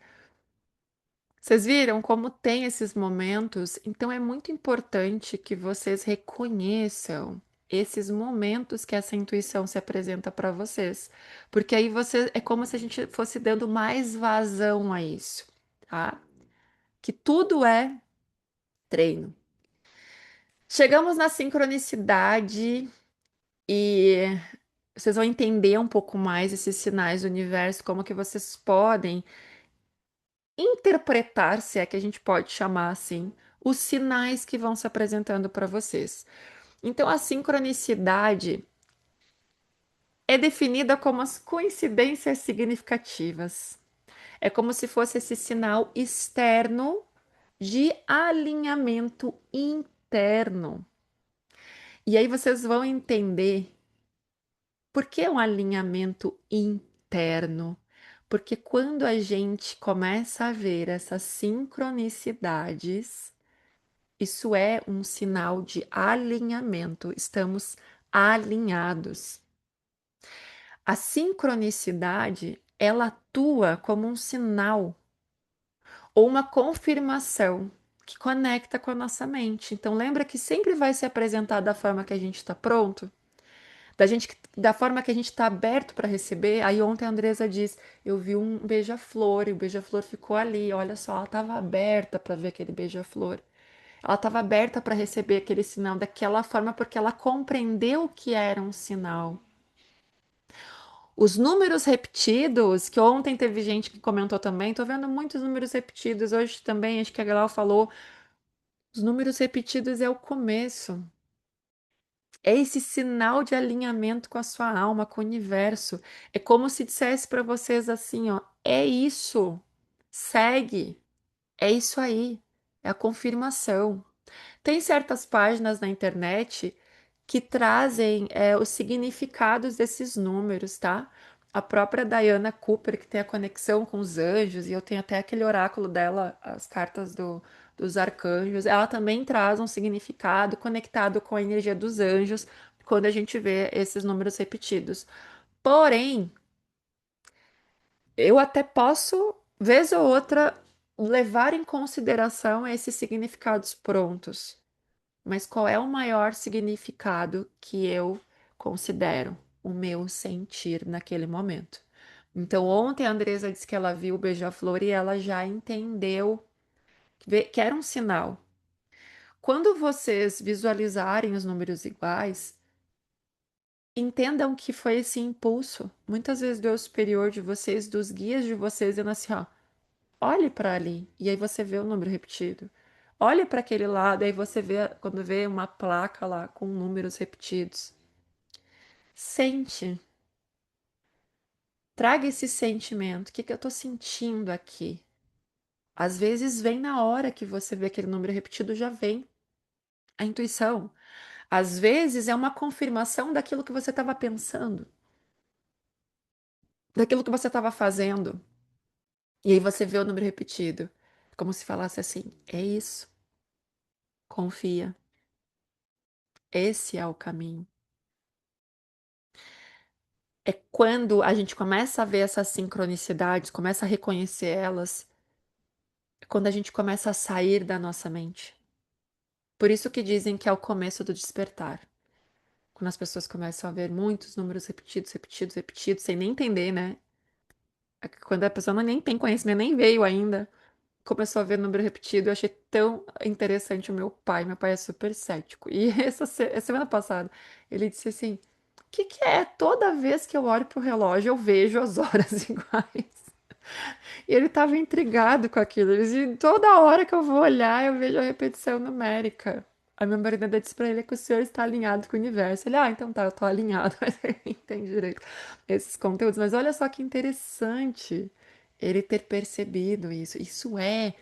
Vocês viram como tem esses momentos? Então é muito importante que vocês reconheçam esses momentos que essa intuição se apresenta para vocês, porque aí você é como se a gente fosse dando mais vazão a isso, tá? Que tudo é treino. Chegamos na sincronicidade e vocês vão entender um pouco mais esses sinais do universo, como que vocês podem interpretar, se é que a gente pode chamar assim, os sinais que vão se apresentando para vocês. Então, a sincronicidade é definida como as coincidências significativas. É como se fosse esse sinal externo de alinhamento interno. E aí vocês vão entender por que um alinhamento interno. Porque quando a gente começa a ver essas sincronicidades, isso é um sinal de alinhamento, estamos alinhados. A sincronicidade, ela atua como um sinal ou uma confirmação que conecta com a nossa mente. Então lembra que sempre vai se apresentar da forma que a gente está pronto, da forma que a gente está aberto para receber. Aí ontem a Andresa diz, eu vi um beija-flor e o beija-flor ficou ali. Olha só, ela estava aberta para ver aquele beija-flor. Ela estava aberta para receber aquele sinal daquela forma porque ela compreendeu que era um sinal. Os números repetidos, que ontem teve gente que comentou também, tô vendo muitos números repetidos hoje também, acho que a Galal falou, os números repetidos é o começo. É esse sinal de alinhamento com a sua alma, com o universo. É como se dissesse para vocês assim, ó, é isso. Segue. É isso aí. É a confirmação. Tem certas páginas na internet que trazem os significados desses números, tá? A própria Diana Cooper, que tem a conexão com os anjos, e eu tenho até aquele oráculo dela, as cartas dos arcanjos, ela também traz um significado conectado com a energia dos anjos quando a gente vê esses números repetidos. Porém, eu até posso, vez ou outra, levar em consideração esses significados prontos. Mas qual é o maior significado que eu considero? O meu sentir naquele momento. Então, ontem a Andresa disse que ela viu o beija-flor e ela já entendeu que era um sinal. Quando vocês visualizarem os números iguais, entendam que foi esse impulso, muitas vezes do eu superior de vocês, dos guias de vocês, dizendo assim, ó, olhe para ali, e aí você vê o número repetido. Olhe para aquele lado, aí você vê, quando vê uma placa lá com números repetidos. Sente, traga esse sentimento. O que que eu estou sentindo aqui? Às vezes vem na hora que você vê aquele número repetido, já vem a intuição. Às vezes é uma confirmação daquilo que você estava pensando, daquilo que você estava fazendo. E aí você vê o número repetido. Como se falasse assim: é isso, confia, esse é o caminho. É quando a gente começa a ver essas sincronicidades, começa a reconhecer elas, é quando a gente começa a sair da nossa mente. Por isso que dizem que é o começo do despertar. Quando as pessoas começam a ver muitos números repetidos, repetidos, repetidos, sem nem entender, né? Quando a pessoa nem tem conhecimento, nem veio ainda, começou a ver número repetido, eu achei tão interessante o meu pai. Meu pai é super cético. E essa semana passada, ele disse assim: que é? Toda vez que eu olho pro relógio, eu vejo as horas iguais. E ele estava intrigado com aquilo. Ele dizia, toda hora que eu vou olhar, eu vejo a repetição numérica. A minha marido disse pra ele que o senhor está alinhado com o universo. Ele, então tá, eu tô alinhado, mas ele não entende direito esses conteúdos. Mas olha só que interessante ele ter percebido isso. Isso é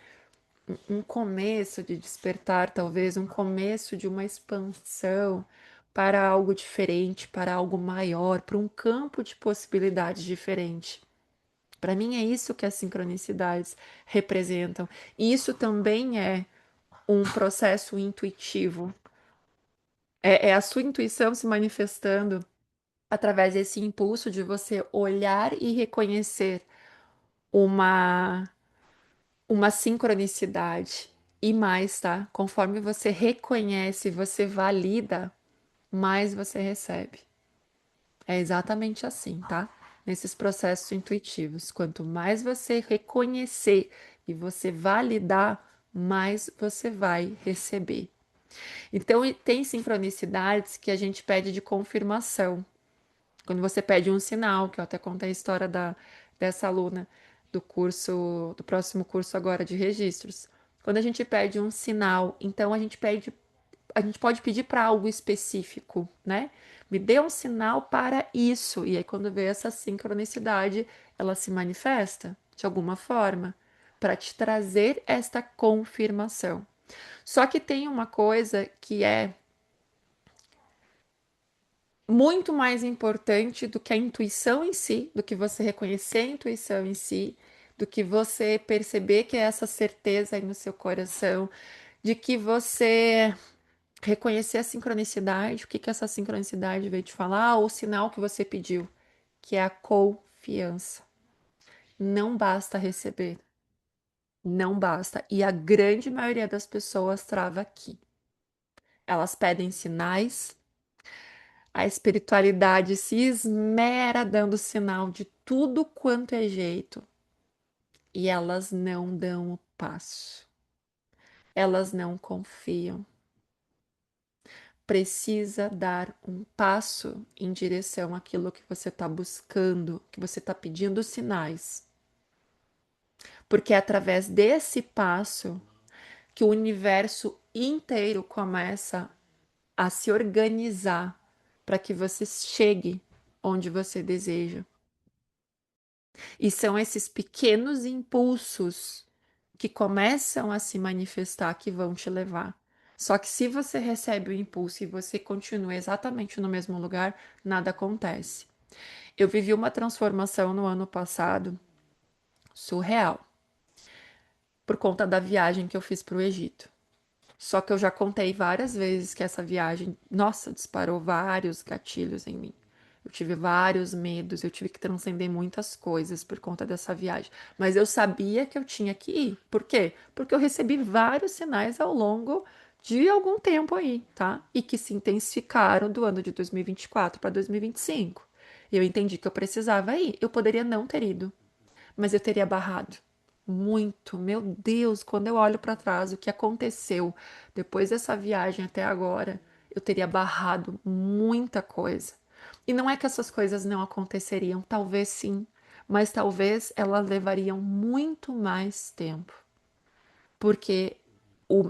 um começo de despertar, talvez, um começo de uma expansão para algo diferente, para algo maior, para um campo de possibilidades diferente. Para mim é isso que as sincronicidades representam. E isso também é um processo intuitivo. É a sua intuição se manifestando através desse impulso de você olhar e reconhecer uma uma sincronicidade. E mais, tá? Conforme você reconhece, você valida, mais você recebe. É exatamente assim, tá? Nesses processos intuitivos. Quanto mais você reconhecer e você validar, mais você vai receber. Então, tem sincronicidades que a gente pede de confirmação. Quando você pede um sinal, que eu até contei a história dessa aluna do curso, do próximo curso agora de registros. Quando a gente pede um sinal, então a gente pode pedir para algo específico, né? Me dê um sinal para isso. E aí, quando vê essa sincronicidade, ela se manifesta de alguma forma para te trazer esta confirmação. Só que tem uma coisa que é muito mais importante do que a intuição em si, do que você reconhecer a intuição em si, do que você perceber que é essa certeza aí no seu coração, de que você reconhecer a sincronicidade, o que que essa sincronicidade veio te falar, ou o sinal que você pediu, que é a confiança. Não basta receber, não basta. E a grande maioria das pessoas trava aqui. Elas pedem sinais, a espiritualidade se esmera dando sinal de tudo quanto é jeito, e elas não dão o passo. Elas não confiam. Precisa dar um passo em direção àquilo que você está buscando, que você está pedindo sinais. Porque é através desse passo que o universo inteiro começa a se organizar para que você chegue onde você deseja. E são esses pequenos impulsos que começam a se manifestar que vão te levar. Só que se você recebe o impulso e você continua exatamente no mesmo lugar, nada acontece. Eu vivi uma transformação no ano passado surreal, por conta da viagem que eu fiz para o Egito. Só que eu já contei várias vezes que essa viagem, nossa, disparou vários gatilhos em mim. Eu tive vários medos, eu tive que transcender muitas coisas por conta dessa viagem. Mas eu sabia que eu tinha que ir. Por quê? Porque eu recebi vários sinais ao longo de algum tempo aí, tá? E que se intensificaram do ano de 2024 para 2025. E eu entendi que eu precisava ir. Eu poderia não ter ido, mas eu teria barrado muito. Meu Deus, quando eu olho para trás, o que aconteceu depois dessa viagem até agora, eu teria barrado muita coisa. E não é que essas coisas não aconteceriam, talvez sim, mas talvez elas levariam muito mais tempo, porque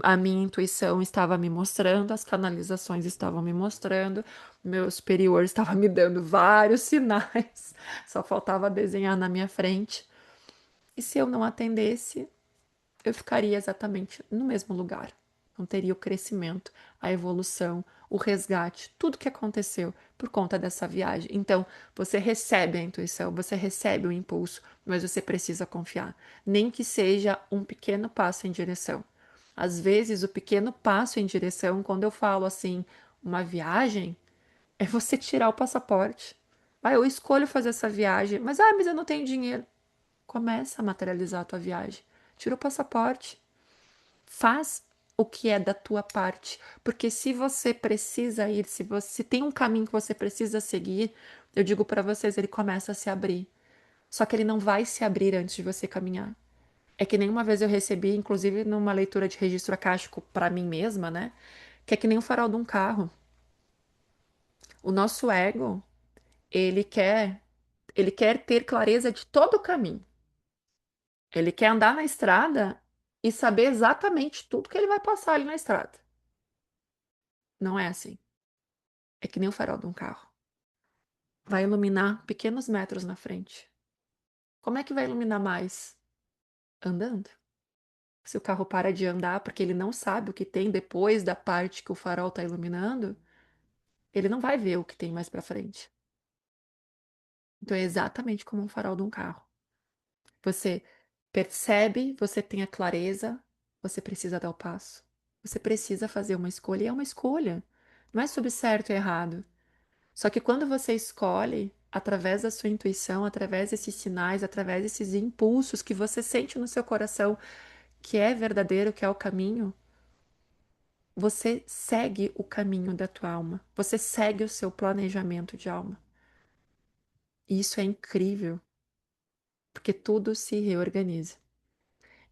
a minha intuição estava me mostrando, as canalizações estavam me mostrando, meu superior estava me dando vários sinais, só faltava desenhar na minha frente. E se eu não atendesse, eu ficaria exatamente no mesmo lugar. Não teria o crescimento, a evolução, o resgate, tudo que aconteceu por conta dessa viagem. Então, você recebe a intuição, você recebe o impulso, mas você precisa confiar. Nem que seja um pequeno passo em direção. Às vezes, o pequeno passo em direção, quando eu falo assim, uma viagem, é você tirar o passaporte. Eu escolho fazer essa viagem, mas eu não tenho dinheiro. Começa a materializar a tua viagem. Tira o passaporte. Faz o que é da tua parte. Porque se você precisa ir, se você tem um caminho que você precisa seguir, eu digo para vocês, ele começa a se abrir. Só que ele não vai se abrir antes de você caminhar. É que nem uma vez eu recebi, inclusive numa leitura de registro akáshico para mim mesma, né? Que é que nem o farol de um carro. O nosso ego, Ele quer, ele quer ter clareza de todo o caminho. Ele quer andar na estrada e saber exatamente tudo que ele vai passar ali na estrada. Não é assim. É que nem o farol de um carro. Vai iluminar pequenos metros na frente. Como é que vai iluminar mais? Andando. Se o carro para de andar porque ele não sabe o que tem depois da parte que o farol está iluminando, ele não vai ver o que tem mais para frente. Então é exatamente como um farol de um carro. Você percebe, você tem a clareza, você precisa dar o passo. Você precisa fazer uma escolha, e é uma escolha. Não é sobre certo e errado. Só que quando você escolhe, através da sua intuição, através desses sinais, através desses impulsos que você sente no seu coração, que é verdadeiro, que é o caminho, você segue o caminho da tua alma. Você segue o seu planejamento de alma. E isso é incrível, porque tudo se reorganiza.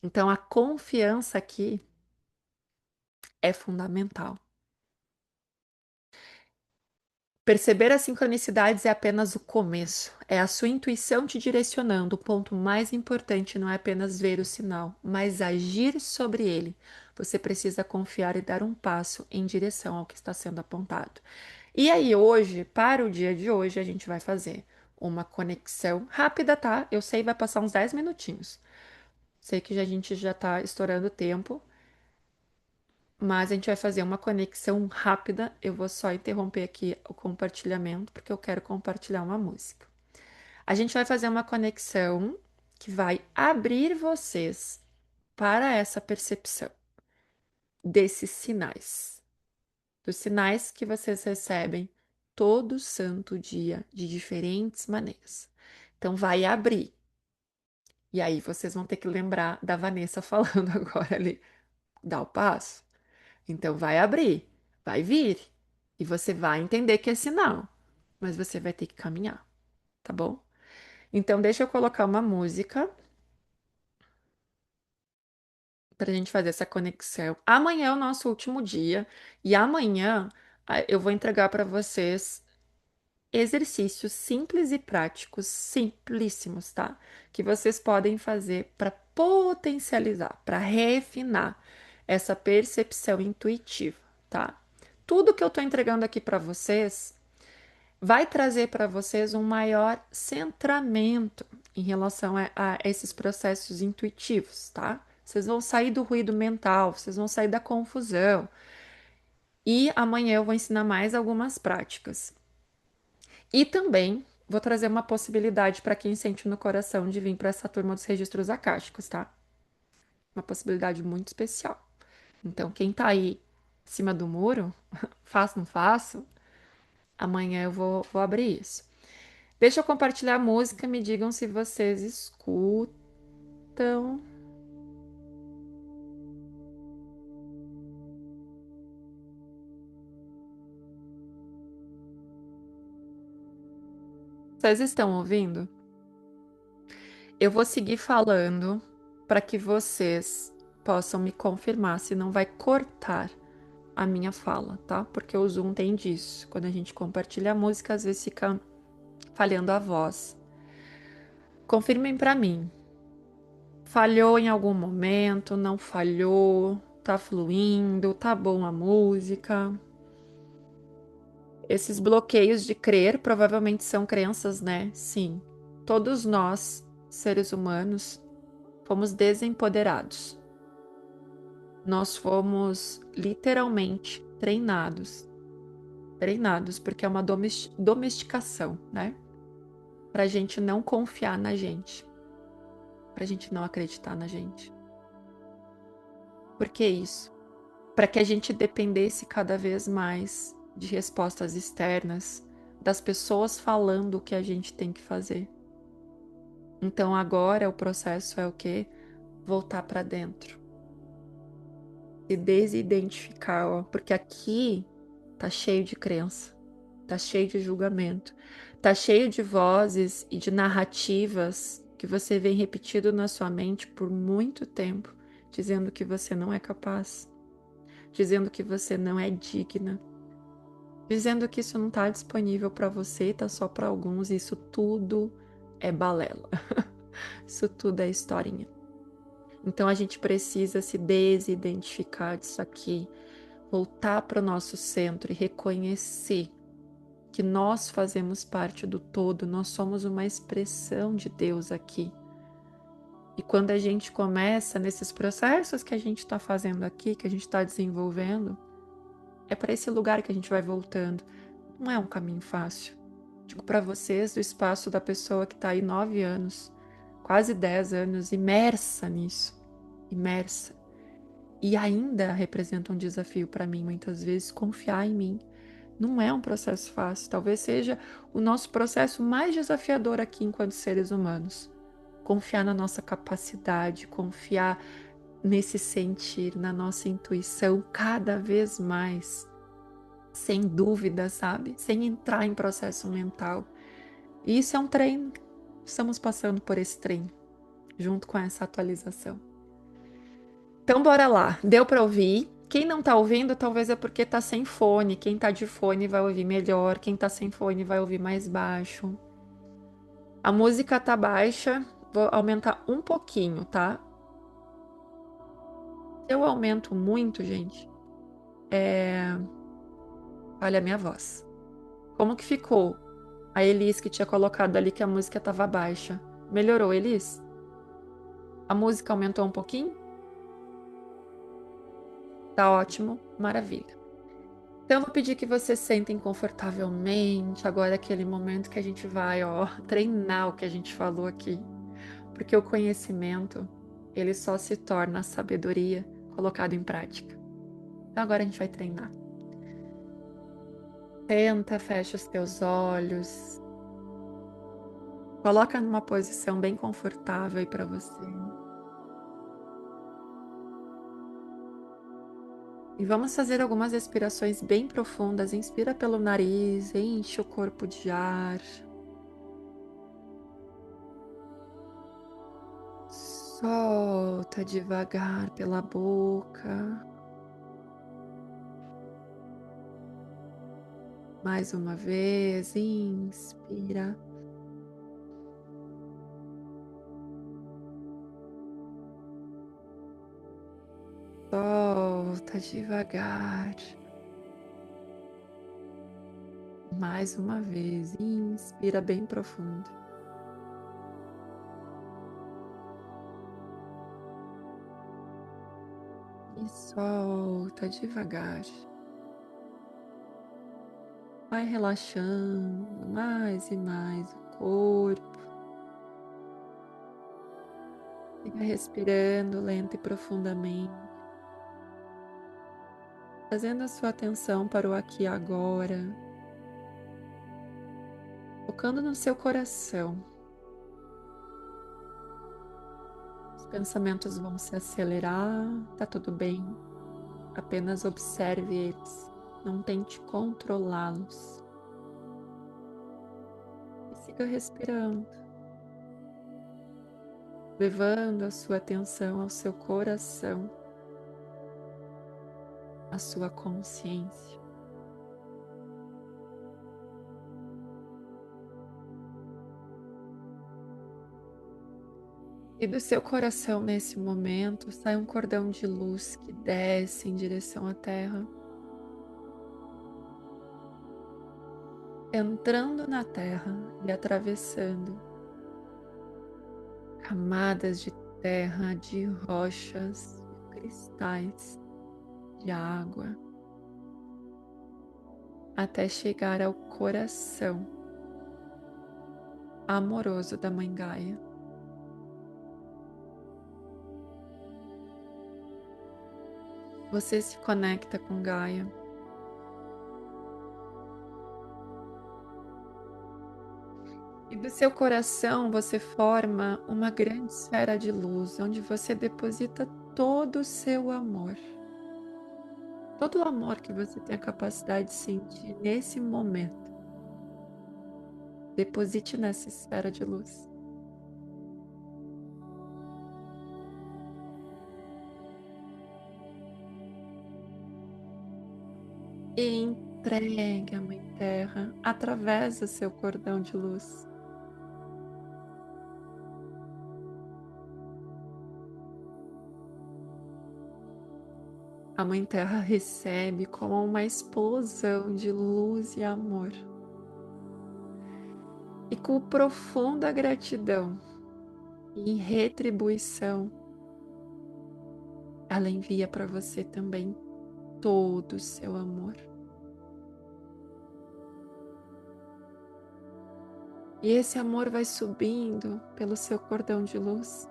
Então, a confiança aqui é fundamental. Perceber as sincronicidades é apenas o começo. É a sua intuição te direcionando. O ponto mais importante não é apenas ver o sinal, mas agir sobre ele. Você precisa confiar e dar um passo em direção ao que está sendo apontado. E aí, hoje, para o dia de hoje, a gente vai fazer uma conexão rápida, tá? Eu sei, vai passar uns 10 minutinhos. Sei que a gente já está estourando o tempo, mas a gente vai fazer uma conexão rápida. Eu vou só interromper aqui o compartilhamento, porque eu quero compartilhar uma música. A gente vai fazer uma conexão que vai abrir vocês para essa percepção desses sinais, dos sinais que vocês recebem todo santo dia, de diferentes maneiras. Então, vai abrir. E aí, vocês vão ter que lembrar da Vanessa falando agora ali, dá o passo. Então vai abrir, vai vir. E você vai entender que é sinal. Mas você vai ter que caminhar, tá bom? Então deixa eu colocar uma música para a gente fazer essa conexão. Amanhã é o nosso último dia. E amanhã eu vou entregar para vocês exercícios simples e práticos, simplíssimos, tá? Que vocês podem fazer para potencializar, para refinar essa percepção intuitiva, tá? Tudo que eu tô entregando aqui para vocês vai trazer para vocês um maior centramento em relação a esses processos intuitivos, tá? Vocês vão sair do ruído mental, vocês vão sair da confusão. E amanhã eu vou ensinar mais algumas práticas. E também vou trazer uma possibilidade para quem sente no coração de vir para essa turma dos registros acásticos, tá? Uma possibilidade muito especial. Então, quem tá aí em cima do muro, faço, não faço, amanhã eu vou abrir isso. Deixa eu compartilhar a música, me digam se vocês escutam. Vocês estão ouvindo? Eu vou seguir falando para que vocês possam me confirmar se não vai cortar a minha fala, tá? Porque o Zoom tem disso. Quando a gente compartilha a música, às vezes fica falhando a voz. Confirmem para mim. Falhou em algum momento? Não falhou? Tá fluindo? Tá bom a música? Esses bloqueios de crer provavelmente são crenças, né? Sim. Todos nós, seres humanos, fomos desempoderados. Nós fomos literalmente treinados. Treinados, porque é uma domesticação, né? Pra gente não confiar na gente. Pra gente não acreditar na gente. Por que isso? Para que a gente dependesse cada vez mais de respostas externas, das pessoas falando o que a gente tem que fazer. Então agora o processo é o quê? Voltar para dentro. Se desidentificar, ó, porque aqui tá cheio de crença, tá cheio de julgamento, tá cheio de vozes e de narrativas que você vem repetindo na sua mente por muito tempo, dizendo que você não é capaz, dizendo que você não é digna, dizendo que isso não está disponível para você, tá só para alguns, e isso tudo é balela. Isso tudo é historinha. Então a gente precisa se desidentificar disso aqui, voltar para o nosso centro e reconhecer que nós fazemos parte do todo, nós somos uma expressão de Deus aqui. E quando a gente começa nesses processos que a gente está fazendo aqui, que a gente está desenvolvendo, é para esse lugar que a gente vai voltando. Não é um caminho fácil. Digo para vocês do espaço da pessoa que está aí 9 anos, quase 10 anos, imersa nisso, imersa. E ainda representa um desafio para mim, muitas vezes, confiar em mim. Não é um processo fácil, talvez seja o nosso processo mais desafiador aqui enquanto seres humanos. Confiar na nossa capacidade, confiar nesse sentir, na nossa intuição cada vez mais, sem dúvida, sabe? Sem entrar em processo mental. E isso é um treino. Estamos passando por esse treino, junto com essa atualização. Então, bora lá. Deu para ouvir? Quem não tá ouvindo, talvez é porque tá sem fone. Quem tá de fone vai ouvir melhor. Quem tá sem fone vai ouvir mais baixo. A música tá baixa. Vou aumentar um pouquinho, tá? Se eu aumento muito, gente, olha a minha voz. Como que ficou? A Elis que tinha colocado ali que a música tava baixa. Melhorou, Elis? A música aumentou um pouquinho? Tá ótimo, maravilha. Então, eu vou pedir que vocês sentem confortavelmente. Agora é aquele momento que a gente vai, ó, treinar o que a gente falou aqui. Porque o conhecimento, ele só se torna sabedoria colocado em prática. Então, agora a gente vai treinar. Senta, fecha os teus olhos. Coloca numa posição bem confortável aí para você. E vamos fazer algumas respirações bem profundas. Inspira pelo nariz, enche o corpo de ar. Solta devagar pela boca. Mais uma vez, inspira. Solta devagar. Mais uma vez, inspira bem profundo. E solta devagar. Vai relaxando mais e mais o corpo. Fica respirando lenta e profundamente. Trazendo a sua atenção para o aqui e agora. Focando no seu coração. Os pensamentos vão se acelerar, tá tudo bem. Apenas observe eles. Não tente controlá-los. E siga respirando, levando a sua atenção ao seu coração, à sua consciência. E do seu coração, nesse momento, sai um cordão de luz que desce em direção à Terra, entrando na Terra e atravessando camadas de terra, de rochas, de cristais, de água, até chegar ao coração amoroso da Mãe Gaia. Você se conecta com Gaia. E do seu coração você forma uma grande esfera de luz, onde você deposita todo o seu amor. Todo o amor que você tem a capacidade de sentir nesse momento. Deposite nessa esfera de luz. E Entregue à Mãe Terra através do seu cordão de luz. A Mãe Terra recebe como uma explosão de luz e amor. E com profunda gratidão e em retribuição, ela envia para você também todo o seu amor. E esse amor vai subindo pelo seu cordão de luz,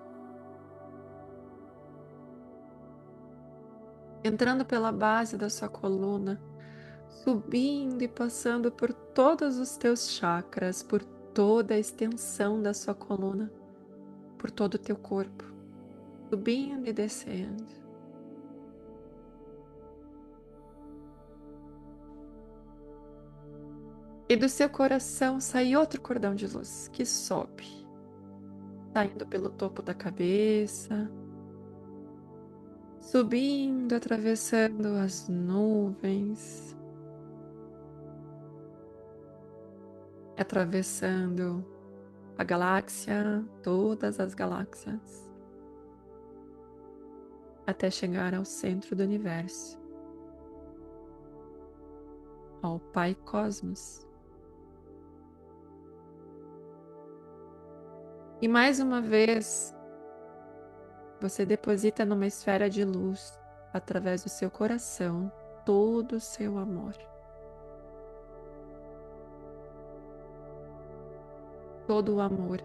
entrando pela base da sua coluna, subindo e passando por todos os teus chakras, por toda a extensão da sua coluna, por todo o teu corpo, subindo e descendo. E do seu coração sai outro cordão de luz que sobe, saindo pelo topo da cabeça, subindo, atravessando as nuvens, atravessando a galáxia, todas as galáxias, até chegar ao centro do universo, ao Pai Cosmos. E mais uma vez, você deposita numa esfera de luz, através do seu coração, todo o seu amor. Todo o amor.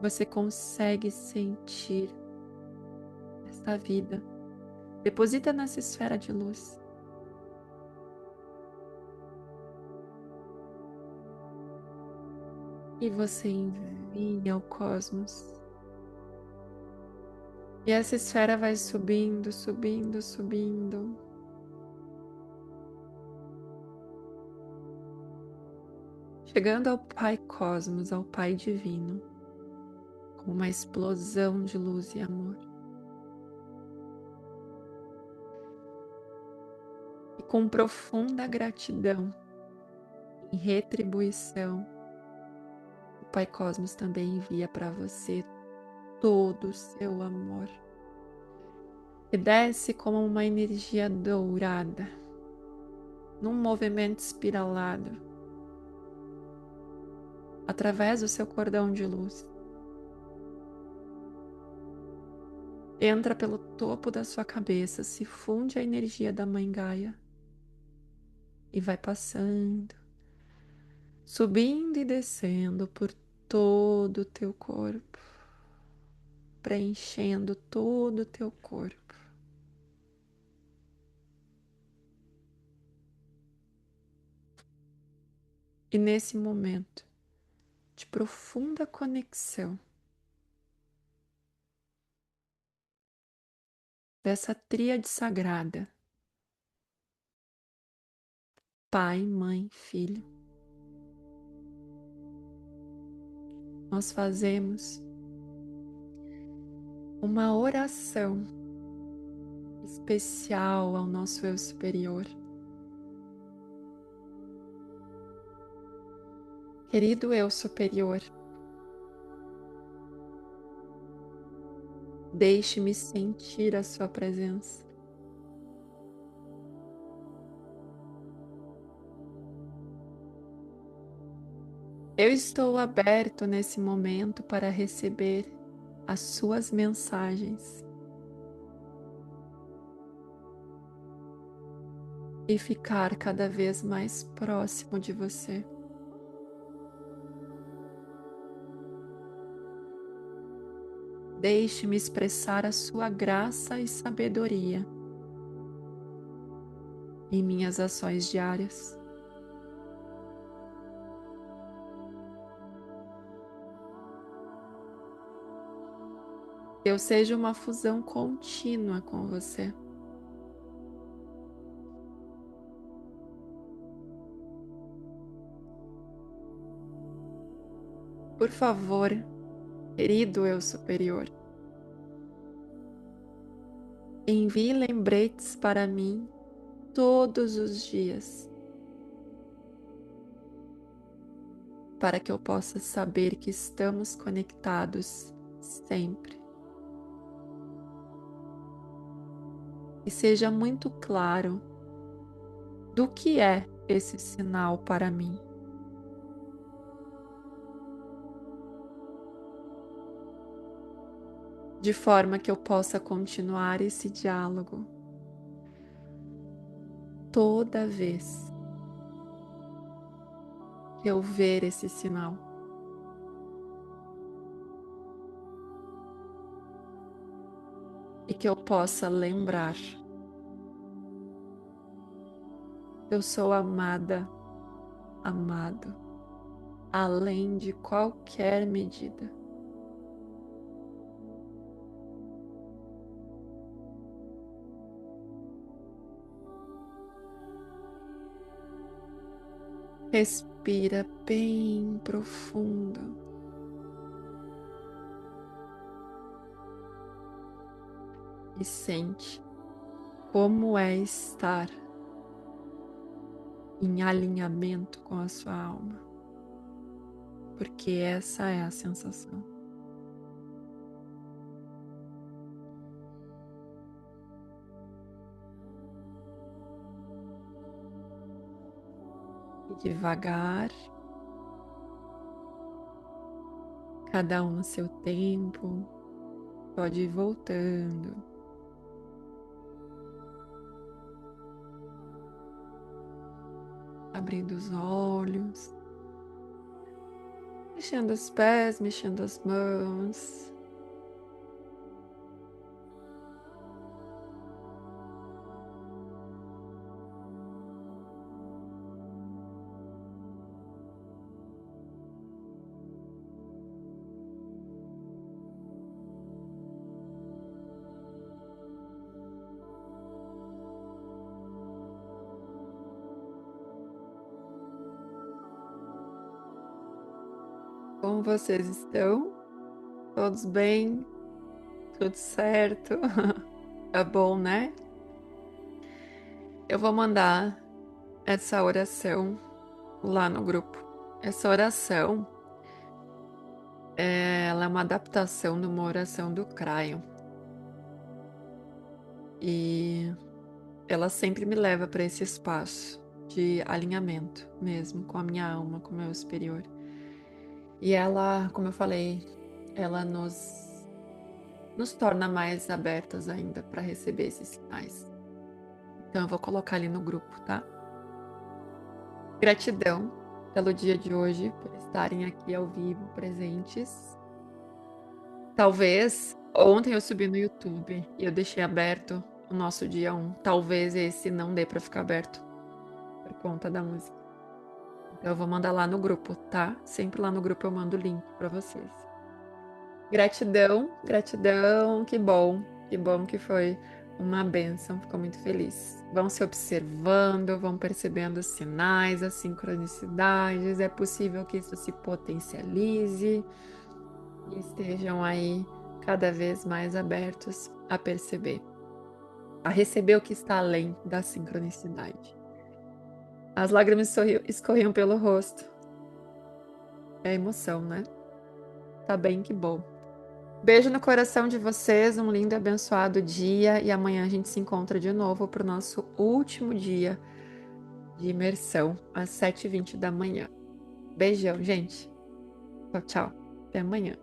Você consegue sentir esta vida. Deposita nessa esfera de luz. E você envia ao cosmos. E essa esfera vai subindo, subindo, subindo. Chegando ao Pai Cosmos, ao Pai Divino, com uma explosão de luz e amor. E com profunda gratidão e retribuição, o Pai Cosmos também envia para você todo o seu amor. E desce como uma energia dourada, num movimento espiralado, através do seu cordão de luz. Entra pelo topo da sua cabeça, se funde a energia da Mãe Gaia e vai passando, subindo e descendo por todo o teu corpo, preenchendo todo o teu corpo. E nesse momento de profunda conexão, dessa tríade sagrada, Pai, Mãe, Filho, nós fazemos uma oração especial ao nosso eu superior. Querido eu superior, deixe-me sentir a sua presença. Eu estou aberto nesse momento para receber as suas mensagens e ficar cada vez mais próximo de você. Deixe-me expressar a sua graça e sabedoria em minhas ações diárias. Eu seja uma fusão contínua com você. Por favor, querido eu superior, envie lembretes para mim todos os dias para que eu possa saber que estamos conectados sempre. E seja muito claro do que é esse sinal para mim. De forma que eu possa continuar esse diálogo toda vez que eu ver esse sinal. E que eu possa lembrar: eu sou amada, amado, além de qualquer medida. Respira bem profundo e sente como é estar em alinhamento com a sua alma, porque essa é a sensação. E devagar, cada um a seu tempo, pode ir voltando. Abrindo os olhos, mexendo os pés, mexendo as mãos. Como vocês estão? Todos bem? Tudo certo? Tá bom, né? Eu vou mandar essa oração lá no grupo. Essa oração, ela é uma adaptação de uma oração do Cryon. E ela sempre me leva para esse espaço de alinhamento mesmo com a minha alma, com o meu superior. E ela, como eu falei, ela nos torna mais abertas ainda para receber esses sinais. Então eu vou colocar ali no grupo, tá? Gratidão pelo dia de hoje, por estarem aqui ao vivo, presentes. Talvez ontem eu subi no YouTube e eu deixei aberto o nosso dia 1. Talvez esse não dê para ficar aberto por conta da música. Então eu vou mandar lá no grupo, tá? Sempre lá no grupo eu mando o link para vocês. Gratidão, gratidão, que bom que foi uma bênção, fico muito feliz. Vão se observando, vão percebendo os sinais, as sincronicidades, é possível que isso se potencialize e estejam aí cada vez mais abertos a perceber, a receber o que está além da sincronicidade. As lágrimas escorriam pelo rosto. É emoção, né? Tá bem, que bom. Beijo no coração de vocês, um lindo e abençoado dia. E amanhã a gente se encontra de novo para o nosso último dia de imersão, às 7h20 da manhã. Beijão, gente. Tchau, tchau. Até amanhã.